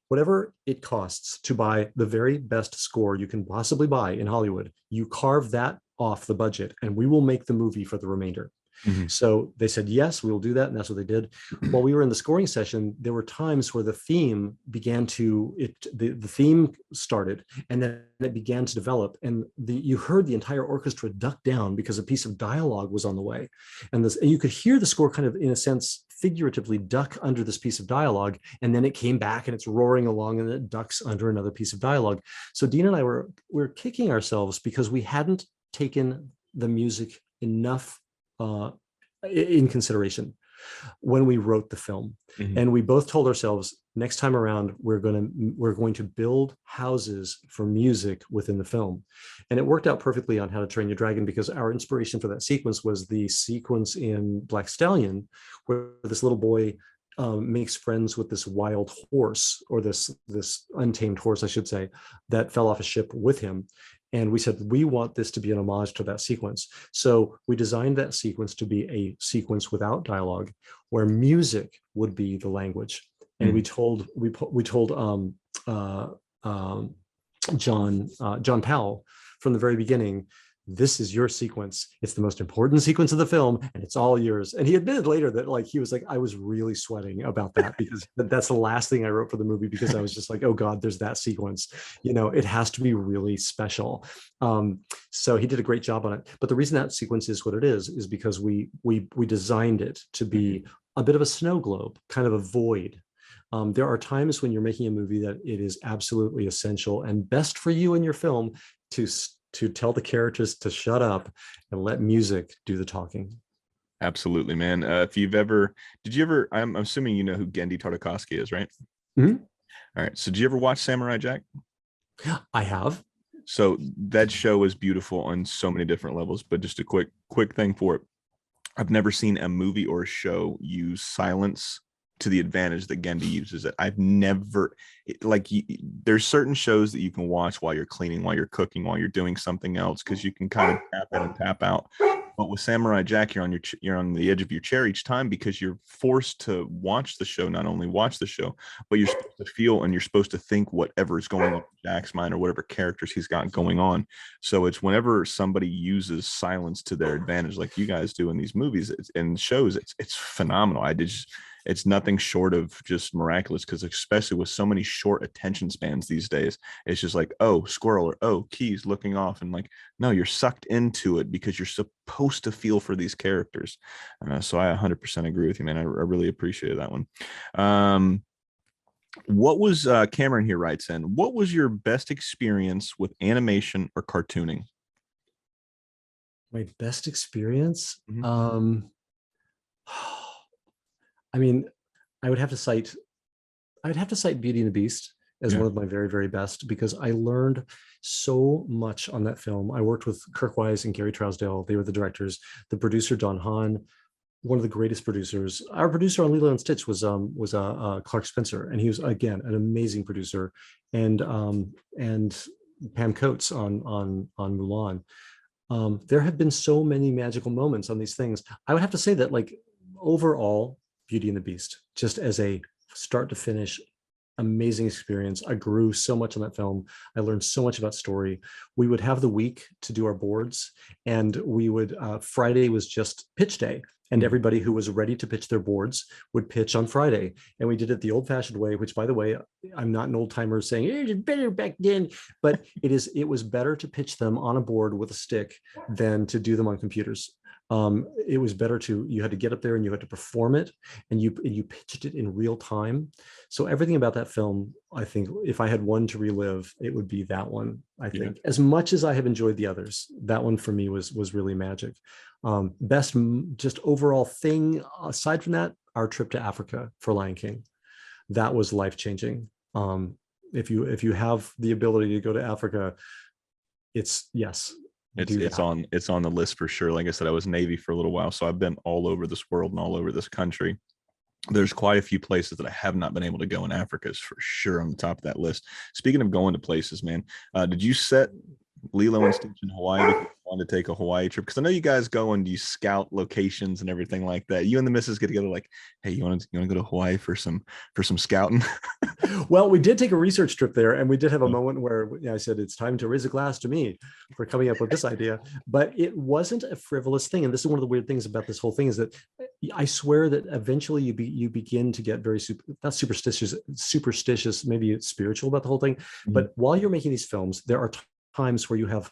whatever it costs to buy the very best score you can possibly buy in Hollywood, you carve that off the budget and we will make the movie for the remainder. Mm-hmm. So they said, yes, we will do that. And that's what they did. While we were in the scoring session, there were times where the theme the theme started, and then it began to develop. And you heard the entire orchestra duck down because a piece of dialogue was on the way. And you could hear the score kind of, in a sense, figuratively duck under this piece of dialogue. And then it came back and it's roaring along and it ducks under another piece of dialogue. So Dean and I were kicking ourselves because we hadn't taken the music enough in consideration when we wrote the film. Mm-hmm. And we both told ourselves, next time around, we're going to build houses for music within the film. And it worked out perfectly on How to Train Your Dragon, because our inspiration for that sequence was the sequence in Black Stallion, where this little boy makes friends with this wild horse, or this untamed horse, I should say, that fell off a ship with him. And we said, we want this to be an homage to that sequence. So we designed that sequence to be a sequence without dialogue, where music would be the language. And we told John Powell from the very beginning, this is your sequence. It's the most important sequence of the film, and it's all yours. And he admitted later that he was like, I was really sweating about that, because that's the last thing I wrote for the movie, because I was just like, oh God, there's that sequence. It has to be really special. So he did a great job on it. But the reason that sequence is what it is because we designed it to be a bit of a snow globe, kind of a void. There are times when you're making a movie that it is absolutely essential and best for you in your film to tell the characters to shut up and let music do the talking. Absolutely, man. Did you ever, I'm assuming you know who Genndy Tartakovsky is, right? Mm-hmm. All right. So did you ever watch Samurai Jack? I have. So that show is beautiful on so many different levels, but just a quick thing for it. I've never seen a movie or a show use silence to the advantage that Genndy uses it. I've never, there's certain shows that you can watch while you're cleaning, while you're cooking, while you're doing something else, because you can kind of tap in and tap out. But with Samurai Jack, you're on the edge of your chair each time, because you're forced to watch the show, not only watch the show, but you're supposed to feel and you're supposed to think whatever is going on in Jack's mind, or whatever characters he's got going on. So it's whenever somebody uses silence to their advantage, like you guys do in these movies and shows, it's phenomenal. It's nothing short of just miraculous, because especially with so many short attention spans these days, it's just like, oh, squirrel, or oh, keys, looking off, and no, you're sucked into it because you're supposed to feel for these characters. So I 100% agree with you, man. I really appreciated that one. What was Cameron here writes in, what was your best experience with animation or cartooning? My best experience. Mhm. I mean, I would have to cite Beauty and the Beast as Yeah. one of my very, very best, because I learned so much on that film. I worked with Kirk Wise and Gary Trousdale. They were the directors. The producer, Don Hahn, one of the greatest producers. Our producer on Lilo and Stitch was Clark Spencer, and he was, again, an amazing producer. And Pam Coates on Mulan. There have been so many magical moments on these things. I would have to say that, like, overall, Beauty and the Beast, just as a start to finish, amazing experience. I grew so much on that film. I learned so much about story. We would have the week to do our boards, and we would Friday was just pitch day, and Mhm. everybody who was ready to pitch their boards would pitch on Friday. And we did it the old-fashioned way, which, by the way, I'm not an old timer saying it was better back then, but it was better to pitch them on a board with a stick than to do them on computers. It was better you had to get up there and you had to perform it, and you pitched it in real time. So everything about that film, I think, if I had one to relive, it would be that one. I Yeah. think, as much as I have enjoyed the others, that one for me was really magic. Best just overall thing aside from that, our trip to Africa for Lion King, that was life changing. If you have the ability to go to Africa, it's yes, It's do it's that. on it's on the list for sure. Like I said, I was Navy for a little while, so I've been all over this world and all over this country. There's quite a few places that I have not been able to go, and Africa is for sure on the top of that list. Speaking of going to places, man, did you set Lilo and Stitch in Hawaii because you wanted to take a Hawaii trip? Because I know you guys go and you scout locations and everything like that. You and the missus get together, like, hey, you want to go to Hawaii for some scouting? Well, we did take a research trip there, and we did have a moment where I said, it's time to raise a glass to me for coming up with this idea. But it wasn't a frivolous thing. And this is one of the weird things about this whole thing, is that I swear that eventually you begin to get very not superstitious, maybe it's spiritual about the whole thing. Mhm. But while you're making these films, there are times where you have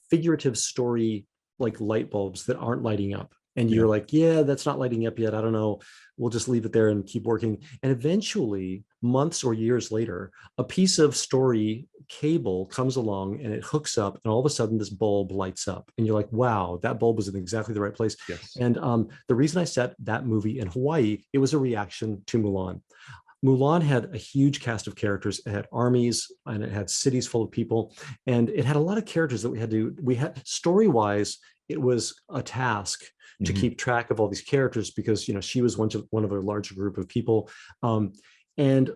figurative story, like light bulbs that aren't lighting up, and Yeah. you're like, yeah, that's not lighting up yet, I don't know, we'll just leave it there and keep working. And eventually, months or years later, a piece of story cable comes along and it hooks up, and all of a sudden this bulb lights up, and you're like, wow, that bulb was in exactly the right place. Yes. And the reason I set that movie in Hawaii, it was a reaction to Mulan. Mulan had a huge cast of characters. It had armies and it had cities full of people, and it had a lot of characters that we had story-wise. It was a task to Mhm. keep track of all these characters, because she was one of a larger group of people. And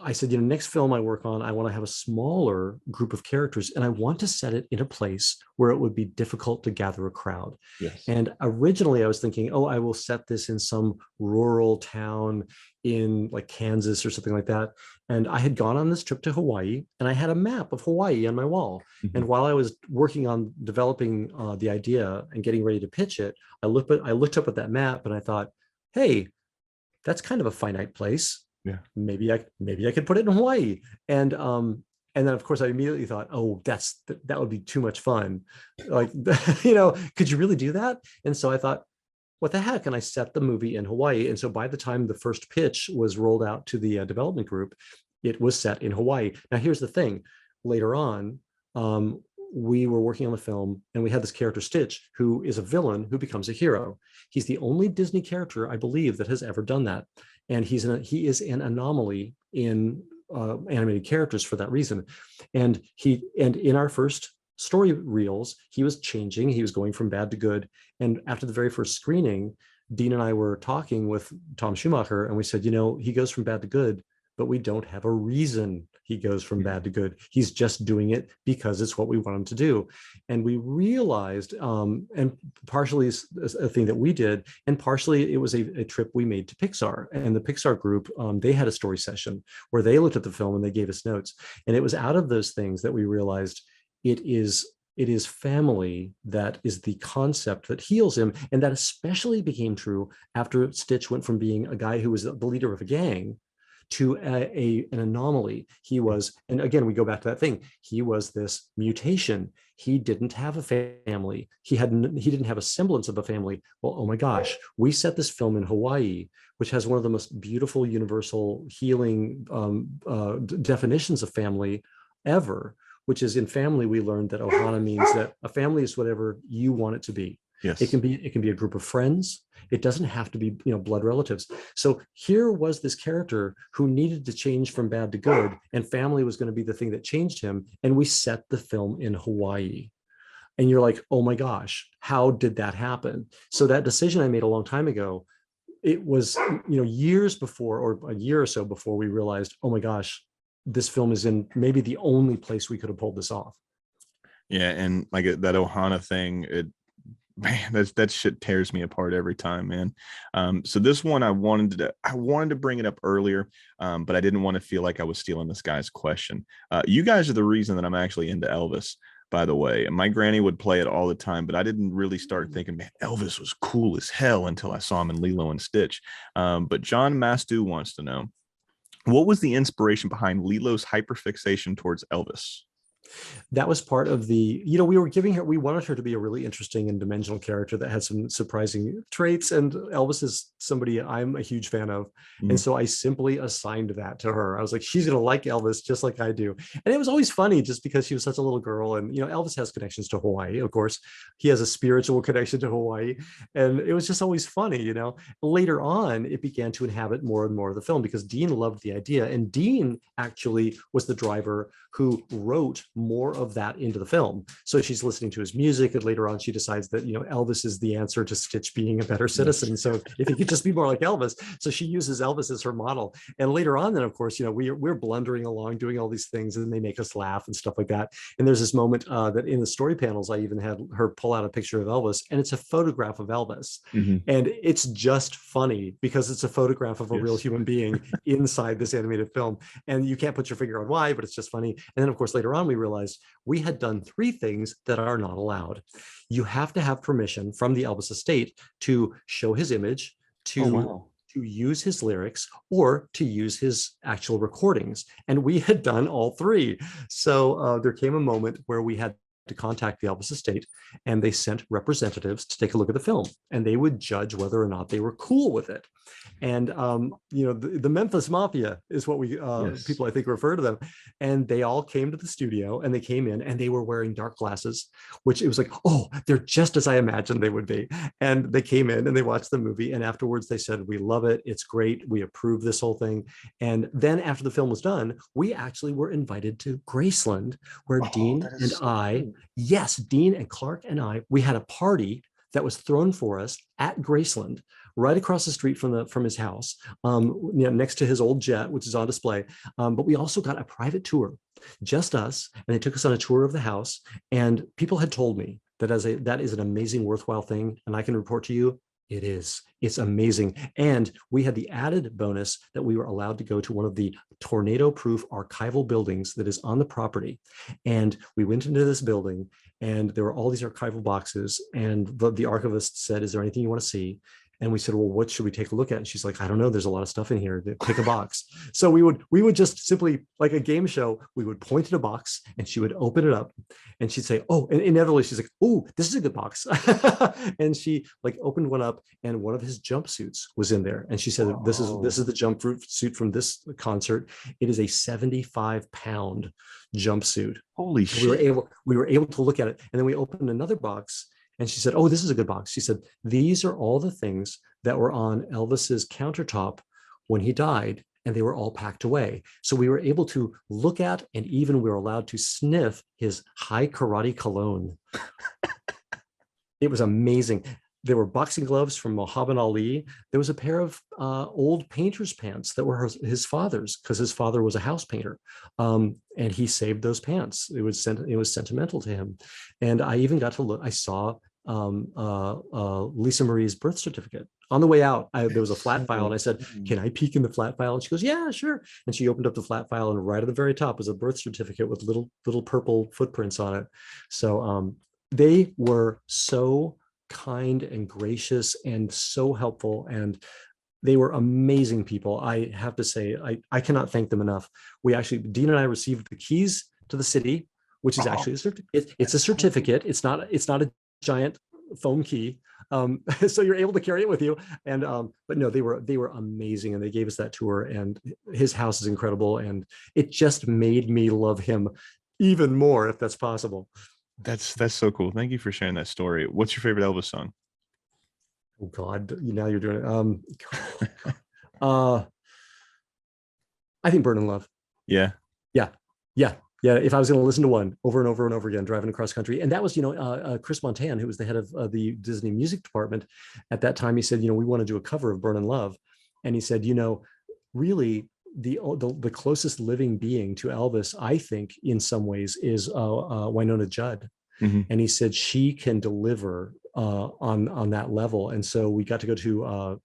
I said, next film I work on, I want to have a smaller group of characters, and I want to set it in a place where it would be difficult to gather a crowd. Yes. And originally I was thinking, oh, I will set this in some rural town in like Kansas or something like that. And I had gone on this trip to Hawaii, and I had a map of Hawaii on my wall. Mhm. And while I was working on developing the idea and getting ready to pitch it, I looked up at that map and I thought, hey, that's kind of a finite place. Yeah. Maybe I could put it in Hawaii. And then of course I immediately thought, oh, that would be too much fun. Like, could you really do that? And so I thought, what the heck? And I set the movie in Hawaii. And so by the time the first pitch was rolled out to the development group, it was set in Hawaii. Now, here's the thing. Later on, we were working on the film, and we had this character Stitch, who is a villain who becomes a hero. He's the only Disney character, I believe, that has ever done that. And he is an anomaly in animated characters for that reason. And in our first story reels, he was changing. He was going from bad to good. And after the very first screening, Dean and I were talking with Tom Schumacher, and we said, he goes from bad to good, but we don't have a reason he goes from bad to good. He's just doing it because it's what we want him to do. And we realized, and partially it's a thing that we did, and partially it was a trip we made to Pixar. And the Pixar group, they had a story session where they looked at the film and they gave us notes. And it was out of those things that we realized it is family that is the concept that heals him. And that especially became true after Stitch went from being a guy who was the leader of a gang to an anomaly. He was, and again, we go back to that thing. He was this mutation. He didn't have a family. He didn't have a semblance of a family. Well, oh my gosh, we set this film in Hawaii, which has one of the most beautiful universal healing definitions of family ever. which is in family, we learned that ohana means that a family is whatever you want it to be. Yes. It can be a group of friends. It doesn't have to be, blood relatives. So here was this character who needed to change from bad to good, and family was going to be the thing that changed him. And we set the film in Hawaii. And you're like, oh my gosh, how did that happen? So that decision I made a long time ago, it was, years before, or a year or so before, we realized, oh my gosh, this film is in maybe the only place we could have pulled this off. Yeah, and like that ohana thing, man, that shit tears me apart every time, man. So this one I wanted to bring it up earlier, but I didn't want to feel like I was stealing this guy's question. You guys are the reason that I'm actually into Elvis, by the way. And my granny would play it all the time, but I didn't really start thinking, man, Elvis was cool as hell until I saw him in Lilo and Stitch. But John Mastu wants to know, what was the inspiration behind Lilo's hyperfixation towards Elvis? That was part of the, we wanted her to be a really interesting and dimensional character that had some surprising traits. And Elvis is somebody I'm a huge fan of. Mm. And so I simply assigned that to her. I was like, she's going to like Elvis just like I do. And it was always funny just because she was such a little girl. And, Elvis has connections to Hawaii, of course. He has a spiritual connection to Hawaii. And it was just always funny, Later on, it began to inhabit more and more of the film because Dean loved the idea. And Dean actually was the driver who wrote more of that into the film. So she's listening to his music, and later on she decides that Elvis is the answer to Stitch being a better citizen. So if he could just be more like Elvis, so she uses Elvis as her model. And later on, then of course, we're blundering along, doing all these things, and they make us laugh and stuff like that. And there's this moment that in the story panels, I even had her pull out a picture of Elvis, and it's a photograph of Elvis, and it's just funny because it's a photograph of a real human being inside this animated film, and you can't put your finger on why, but it's just funny. And then of course later on we realized we had done 3 things that are not allowed. You have to have permission from the Elvis estate to show his image, to use his lyrics, or to use his actual recordings. And we had done all 3. So there came a moment where we had to contact the Elvis estate, and they sent representatives to take a look at the film, and they would judge whether or not they were cool with it. And the Memphis Mafia is what we people I think refer to them, and they all came to the studio, and they came in, and they were wearing dark glasses, which it was like, oh, they're just as I imagined they would be. And they came in and they watched the movie, and afterwards they said, we love it, it's great, we approve this whole thing. And then after the film was done, we actually were invited to Graceland, where Dean and I, Dean and Clark and I, we had a party that was thrown for us at Graceland, right across the street from his house, next to his old jet, which is on display. But we also got a private tour, just us, and they took us on a tour of the house. And people had told me that that is an amazing, worthwhile thing, and I can report to you, it is. It's amazing. And we had the added bonus that we were allowed to go to one of the tornado-proof archival buildings that is on the property. And we went into this building, and there were all these archival boxes. And the archivist said, is there anything you want to see? And we said, well, what should we take a look at? And she's like, I don't know. There's a lot of stuff in here. Pick a box. So we would just simply, like a game show, we would point at a box, and she would open it up, and she'd say, oh, and inevitably she's like, oh, this is a good box. And she opened one up, and one of his jumpsuits was in there. And she said, this is the jumpsuit from this concert. It is a 75-pound jumpsuit. Holy shit. We were able to look at it. And then we opened another box, and she said, oh, this is a good box. She said, these are all the things that were on Elvis's countertop when he died, and they were all packed away. So we were able to look at, and even we were allowed to sniff his high karate cologne. It was amazing. There were boxing gloves from Muhammad Ali. There was a pair of old painter's pants that were his father's, because his father was a house painter, and he saved those pants. It was sentimental to him. And I even got to look. I saw Lisa Marie's birth certificate. On the way out, there was a flat file, and I said, can I peek in the flat file? And she goes, yeah, sure. And she opened up the flat file, and right at the very top was a birth certificate with little purple footprints on it. So they were so kind and gracious and so helpful, and they were amazing people. I have to say, I cannot thank them enough. Dean and I received the keys to the city, which is actually it's a certificate. It's not a giant foam key, so you're able to carry it with you. And but no, they were amazing, and they gave us that tour, and his house is incredible, and it just made me love him even more if that's possible. That's so cool. Thank you for sharing that story. What's your favorite Elvis song? Oh God, now you're doing it. Uh, I think Burn in Love. Yeah. Yeah, yeah, yeah. If I was going to listen to one over and over and over again, driving across country, and that was, Chris Montan, who was the head of the Disney music department at that time. He said, we want to do a cover of Burn in Love, and he said, really the closest living being to Elvis, I think, in some ways, is Winona Judd. Mm-hmm. And he said she can deliver on that level. And so we got to go to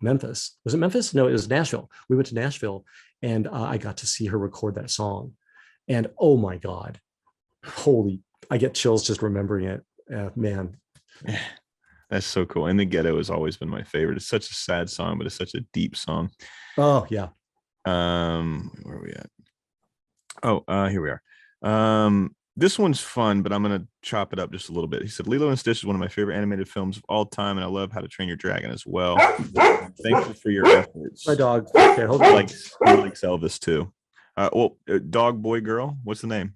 Memphis. Was it Memphis? No, it was Nashville. We went to Nashville, and I got to see her record that song. And oh my God, I get chills just remembering it. Man. That's so cool. And The Ghetto has always been my favorite. It's such a sad song, but it's such a deep song. Oh yeah. Where are we at? Oh, here we are. This one's fun, but I'm going to chop it up just a little bit. He said, Lilo and Stitch is one of my favorite animated films of all time, and I love How to Train Your Dragon as well. Thankful for your efforts. My dog. Okay, hold on. He likes Elvis too. Dog, boy, girl. What's the name?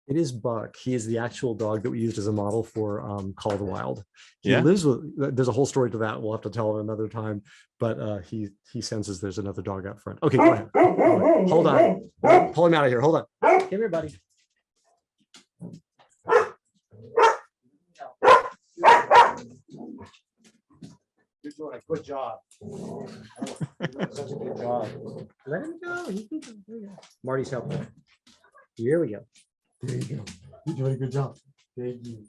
It is Buck. He is the actual dog that we used as a model for Call of the Wild. He Yeah. lives with, there's a whole story to that. We'll have to tell it another time, but he senses there's another dog out front. Okay, go ahead. Hold on. Pull him out of here. Hold on. Come here, buddy. You're doing a good job. You're doing such a good job. Let him go. Marty's helping. Here we go. There you go. You're doing a good job. Thank you.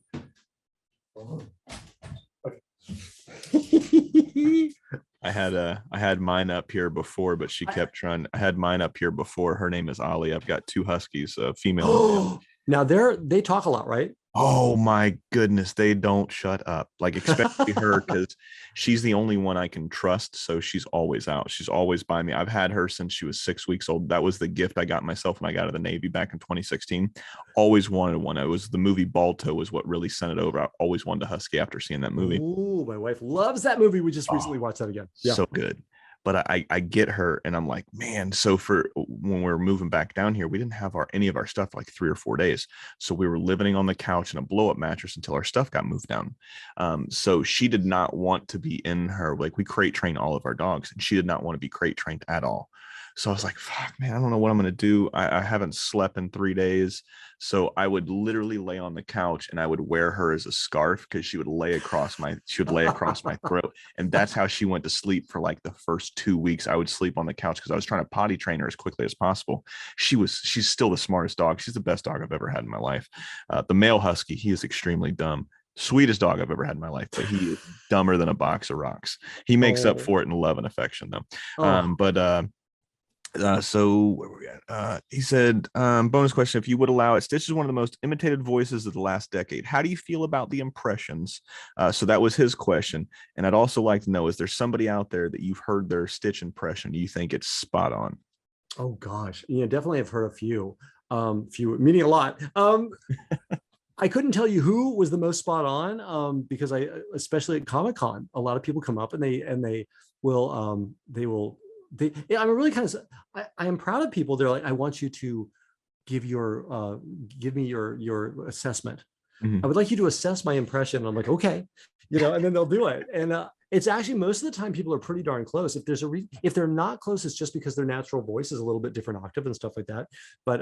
Okay. I had mine up here before, but she kept trying. I had mine up here before. Her name is Ollie. I've got two huskies, female. Now they talk a lot, right? Oh my goodness, they don't shut up. Like, especially her, because she's the only one I can trust. So she's always out. She's always by me. I've had her since she was 6 weeks old. That was the gift I got myself when I got out of the Navy back in 2016. Always wanted one. It was the movie Balto was what really sent it over. I always wanted a husky after seeing that movie. Ooh, my wife loves that movie. We just recently watched that again. Yeah. So good. But I get her, and I'm like, man. So for when we're moving back down here, we didn't have any of our stuff for like 3 or 4 days. So we were living on the couch in a blow up mattress until our stuff got moved down. So she did not want to be in her, like, we crate train all of our dogs, and she did not want to be crate trained at all. So I was like, fuck, man, I don't know what I'm going to do. I haven't slept in 3 days. So I would literally lay on the couch, and I would wear her as a scarf because she would lay across my throat. And that's how she went to sleep for like the first 2 weeks. I would sleep on the couch because I was trying to potty train her as quickly as possible. She's still the smartest dog. She's the best dog I've ever had in my life. The male husky, he is extremely dumb. Sweetest dog I've ever had in my life, but he is dumber than a box of rocks. He makes up for it in love and affection, though. So where were we at? He said, bonus question, if you would allow it, Stitch is one of the most imitated voices of the last decade. How do you feel about the impressions? So that was his question. And I'd also like to know, is there somebody out there that you've heard their Stitch impression? Do you think it's spot on? Oh gosh. Definitely I've heard a few, meaning a lot. I couldn't tell you who was the most spot on, because especially at Comic-Con, a lot of people come up and they will, I'm really I am proud of people. They're like, I want you to give me your assessment. Mm-hmm. I would like you to assess my impression. I'm like, okay, and then they'll do it. And it's actually, most of the time people are pretty darn close. If they're not close, it's just because their natural voice is a little bit different octave and stuff like that. But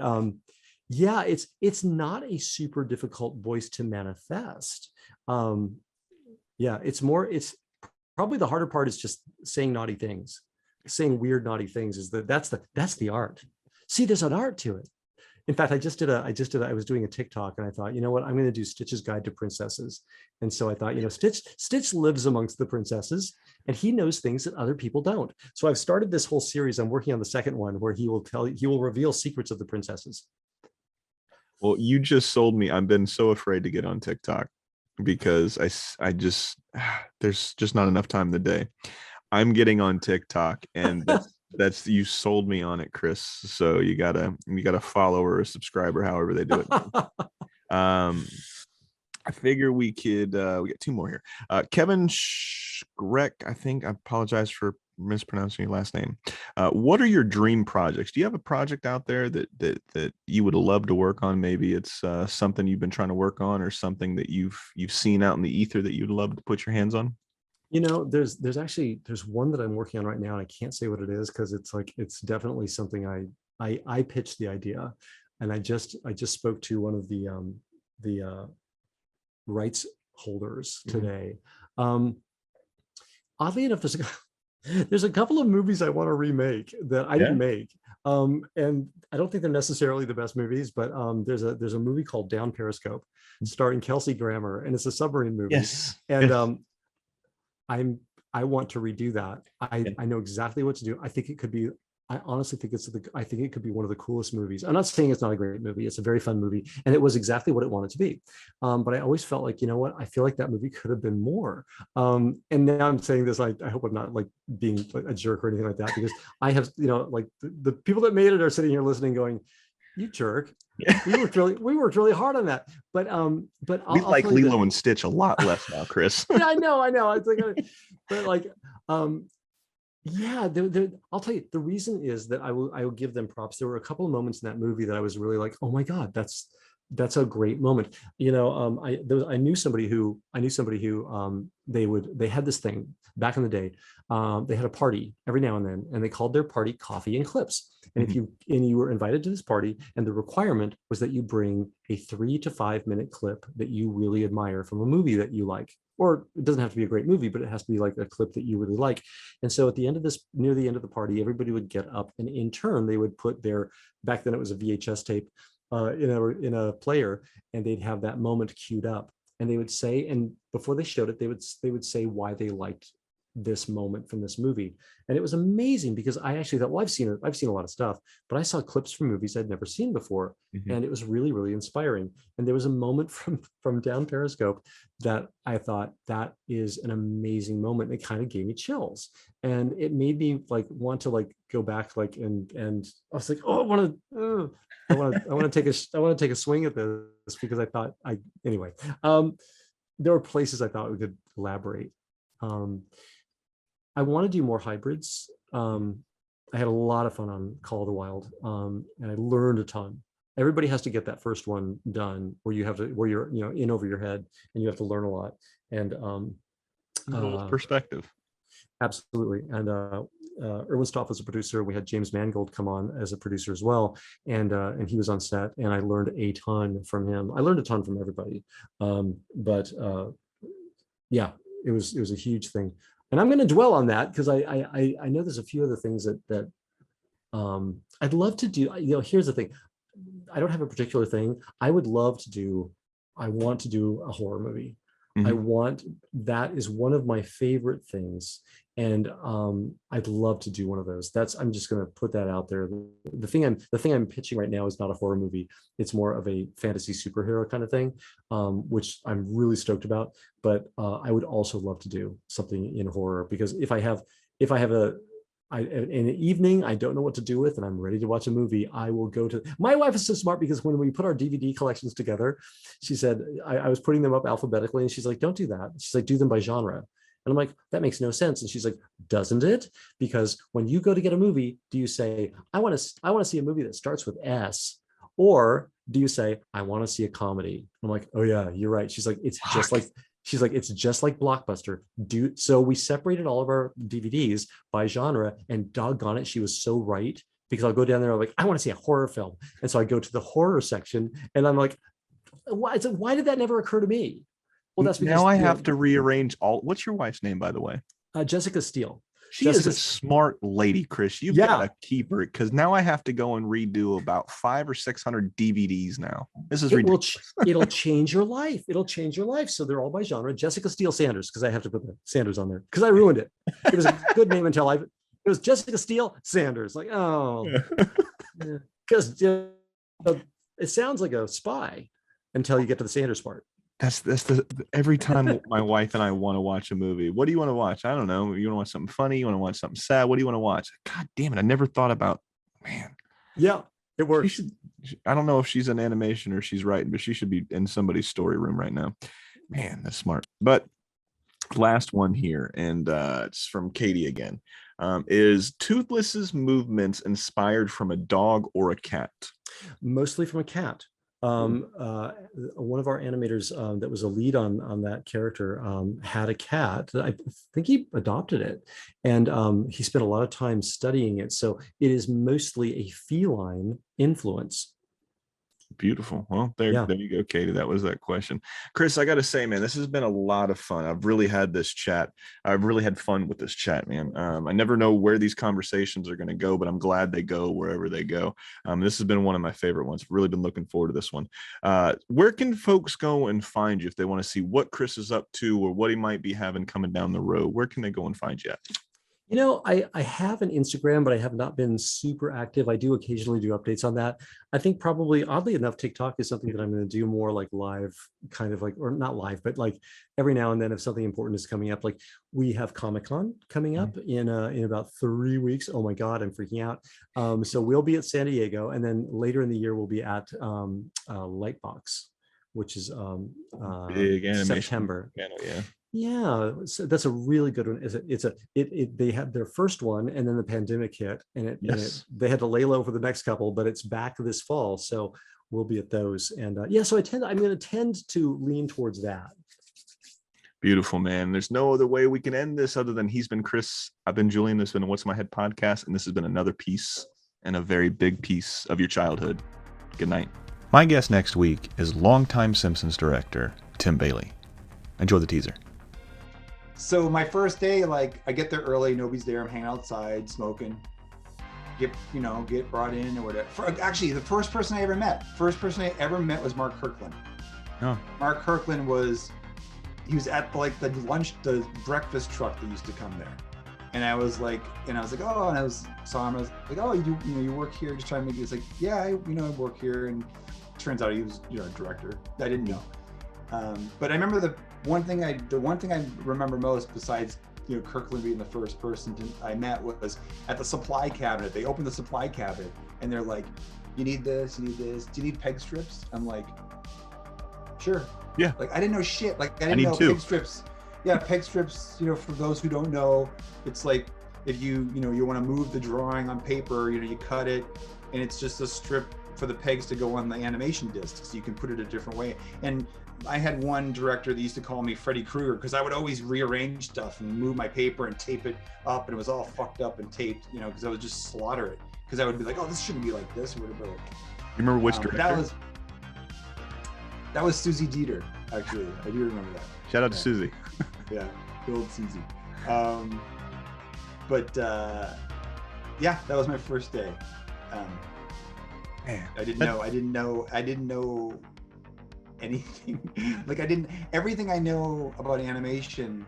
yeah, it's not a super difficult voice to manifest. Yeah, it's probably the harder part is just saying naughty things. Saying weird, naughty things that's the art. See, there's an art to it. In fact, I was doing a TikTok, and I thought, you know what, I'm going to do Stitch's Guide to Princesses. And so I thought, Stitch lives amongst the princesses, and he knows things that other people don't. So I've started this whole series. I'm working on the second one where he will reveal secrets of the princesses. Well, you just sold me. I've been so afraid to get on TikTok because I just there's just not enough time in the day. I'm getting on TikTok, and that's you sold me on it, Chris. So you gotta follow or a subscriber, however they do it. I figure we got 2 more here. Kevin Schreck, I think. I apologize for mispronouncing your last name. What are your dream projects? Do you have a project out there that you would love to work on? Maybe it's something you've been trying to work on, or something that you've seen out in the ether that you'd love to put your hands on. There's one that I'm working on right now, and I can't say what it is because it's definitely something I pitched the idea, and I just spoke to one of the rights holders today. Oddly enough, there's a couple of movies I want to remake that I didn't make. And I don't think they're necessarily the best movies, but there's a movie called Down Periscope starring Kelsey Grammer, and it's a submarine movie. Yes. And I want to redo that. I know exactly what to do. I honestly think I think it could be one of the coolest movies. I'm not saying it's not a great movie. It's a very fun movie, and it was exactly what it wanted to be. But I always felt like, you know what? I feel like that movie could have been more. And now I'm saying this. I hope I'm not like being a jerk or anything like that, because I have, like the people that made it are sitting here listening, going, "You jerk." We worked really hard on that. But we like Lilo and Stitch a lot less now, Chris. Yeah, I know. It's like, but like, yeah, I'll tell you, the reason is that I will give them props. There were a couple of moments in that movie that I was really like, oh my God, that's a great moment. I knew somebody who they had this thing back in the day. They had a party every now and then, and they called their party Coffee and Clips. And if you were invited to this party, and the requirement was that you bring a 3 to 5 minute clip that you really admire from a movie that you like. Or it doesn't have to be a great movie, but it has to be like a clip that you really like. And so near the end of the party, everybody would get up, and in turn, they would put back then it was a VHS tape in a player, and they'd have that moment queued up, and they would say, and before they showed it, they would say why they liked this moment from this movie. And it was amazing, because I actually thought, well, I've seen a lot of stuff, but I saw clips from movies I'd never seen before. And it was really, really inspiring. And there was a moment from Down Periscope that I thought, that is an amazing moment. It kind of gave me chills, and it made me like want to like go back, like, and I was like, oh, I want to take a swing at this, because I thought anyway, there were places I thought we could elaborate. I want to do more hybrids. I had a lot of fun on Call of the Wild, and I learned a ton. Everybody has to get that first one done, where you're in over your head, and you have to learn a lot. And perspective. Absolutely. And Erwin Stoff was a producer. We had James Mangold come on as a producer as well, and he was on set, and I learned a ton from him. I learned a ton from everybody, but yeah, it was a huge thing. And I'm going to dwell on that, because I know there's a few other things that I'd love to do. Here's the thing. I don't have a particular thing. I want to do a horror movie. That is one of my favorite things. And I'd love to do one of those. I'm just going to put that out there. The thing I'm pitching right now is not a horror movie. It's more of a fantasy superhero kind of thing, which I'm really stoked about. But I would also love to do something in horror, because if I have in the evening, I don't know what to do with, and I'm ready to watch a movie, I will go to. My wife is so smart, because when we put our DVD collections together, she said, I was putting them up alphabetically, and she's like, don't do that. She's like, do them by genre. And I'm like, that makes no sense. And she's like, doesn't it? Because when you go to get a movie, do you say, I want to see a movie that starts with S, or do you say, I want to see a comedy? I'm like, oh yeah, you're right. She's like, it's just like Blockbuster. So we separated all of our DVDs by genre, and doggone it, she was so right, because I'll go down there, I'm like, I want to see a horror film. And so I go to the horror section, and I'm like, why did that never occur to me? Well, that's because now I have to rearrange all. What's your wife's name, by the way? Jessica Steele. She is a smart lady, Chris. You've got to keep her, because now I have to go and redo about 500 or 600 DVDs now. This is ridiculous. It'll change your life. It'll change your life. So they're all by genre. Jessica Steele Sanders, because I have to put the Sanders on there, because I ruined it. It was a good name until it was Jessica Steele Sanders. Like, oh, because it sounds like a spy until you get to the Sanders part. That's every time my wife and I want to watch a movie. What do you want to watch? I don't know. You want to watch something funny? You want to watch something sad? What do you want to watch? God damn it. I never thought about, man. Yeah, it works. I don't know if she's in animation or she's writing, but she should be in somebody's story room right now. Man, that's smart. But last one here, and it's from Katie again. Is Toothless's movements inspired from a dog or a cat? Mostly from a cat. One of our animators that was a lead on that character had a cat. I think he adopted it, and he spent a lot of time studying it. So it is mostly a feline influence. Beautiful. Well, there Yeah. you go, Katie. That was that question. Chris, I got to say, man, this has been a lot of fun. I've really had this chat. I've really had fun with this chat, man. I never know where these conversations are going to go, but I'm glad they go wherever they go. This has been one of my favorite ones. Really been looking forward to this one. Where can folks go and find you if they want to see what Chris is up to or what he might be having coming down the road? Where can they go and find you at? I have an Instagram, but I have not been super active. I do occasionally do updates on that. I think probably, oddly enough, TikTok is something that I'm going to do more like live, kind of like, or not live, but like every now and then if something important is coming up. Like we have Comic-Con coming up in about 3 weeks. Oh my God, I'm freaking out. So we'll be at San Diego, and then later in the year we'll be at Lightbox, which is big animation September. Channel, yeah. Yeah, so that's a really good one. They had their first one, and then the pandemic hit, and they had to lay low for the next couple, but it's back this fall, so we'll be at those. And so I'm going to tend to lean towards that. Beautiful, man. There's no other way we can end this other than he's been Chris. I've been Julian. This has been What's My Head podcast, and this has been another piece and a very big piece of your childhood. Good night. My guest next week is longtime Simpsons director Tim Bailey. Enjoy the teaser. So my first day, like I get there early, nobody's there. I'm hanging outside, smoking. Get brought in or whatever. Actually, the first person I ever met was Mark Kirkland. Oh. Mark Kirkland was at like the breakfast truck that used to come there. And I was like, oh, and I saw him. I was like, oh, you work here? Just trying to make it. He's like, yeah, I work here. And turns out he was, a director. I didn't know. But I remember the one thing I remember most, besides Kirkland being the first person I met, was at the supply cabinet. They opened the supply cabinet and they're like, you need this, do you need peg strips? I'm like, sure. Yeah. Like I didn't know shit. Like I didn't know peg strips. Yeah, peg strips, for those who don't know, it's like if you want to move the drawing on paper, you cut it and it's just a strip for the pegs to go on the animation disc, so you can put it a different way. And I had one director that used to call me Freddy Krueger because I would always rearrange stuff and move my paper and tape it up, and it was all fucked up and taped, because I would just slaughter it because I would be like, oh, this shouldn't be like this or whatever. You remember which director? That was Susie Dieter, actually. I do remember that. Shout out to Susie. Yeah, good old Susie. That was my first day. Man, I didn't know anything. Like everything I know about animation,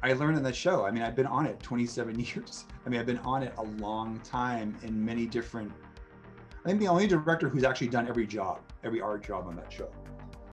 I learned in the show. I mean, I've been on it 27 years. I mean, I've been on it a long time in many different, I think the only director who's actually done every art job on that show.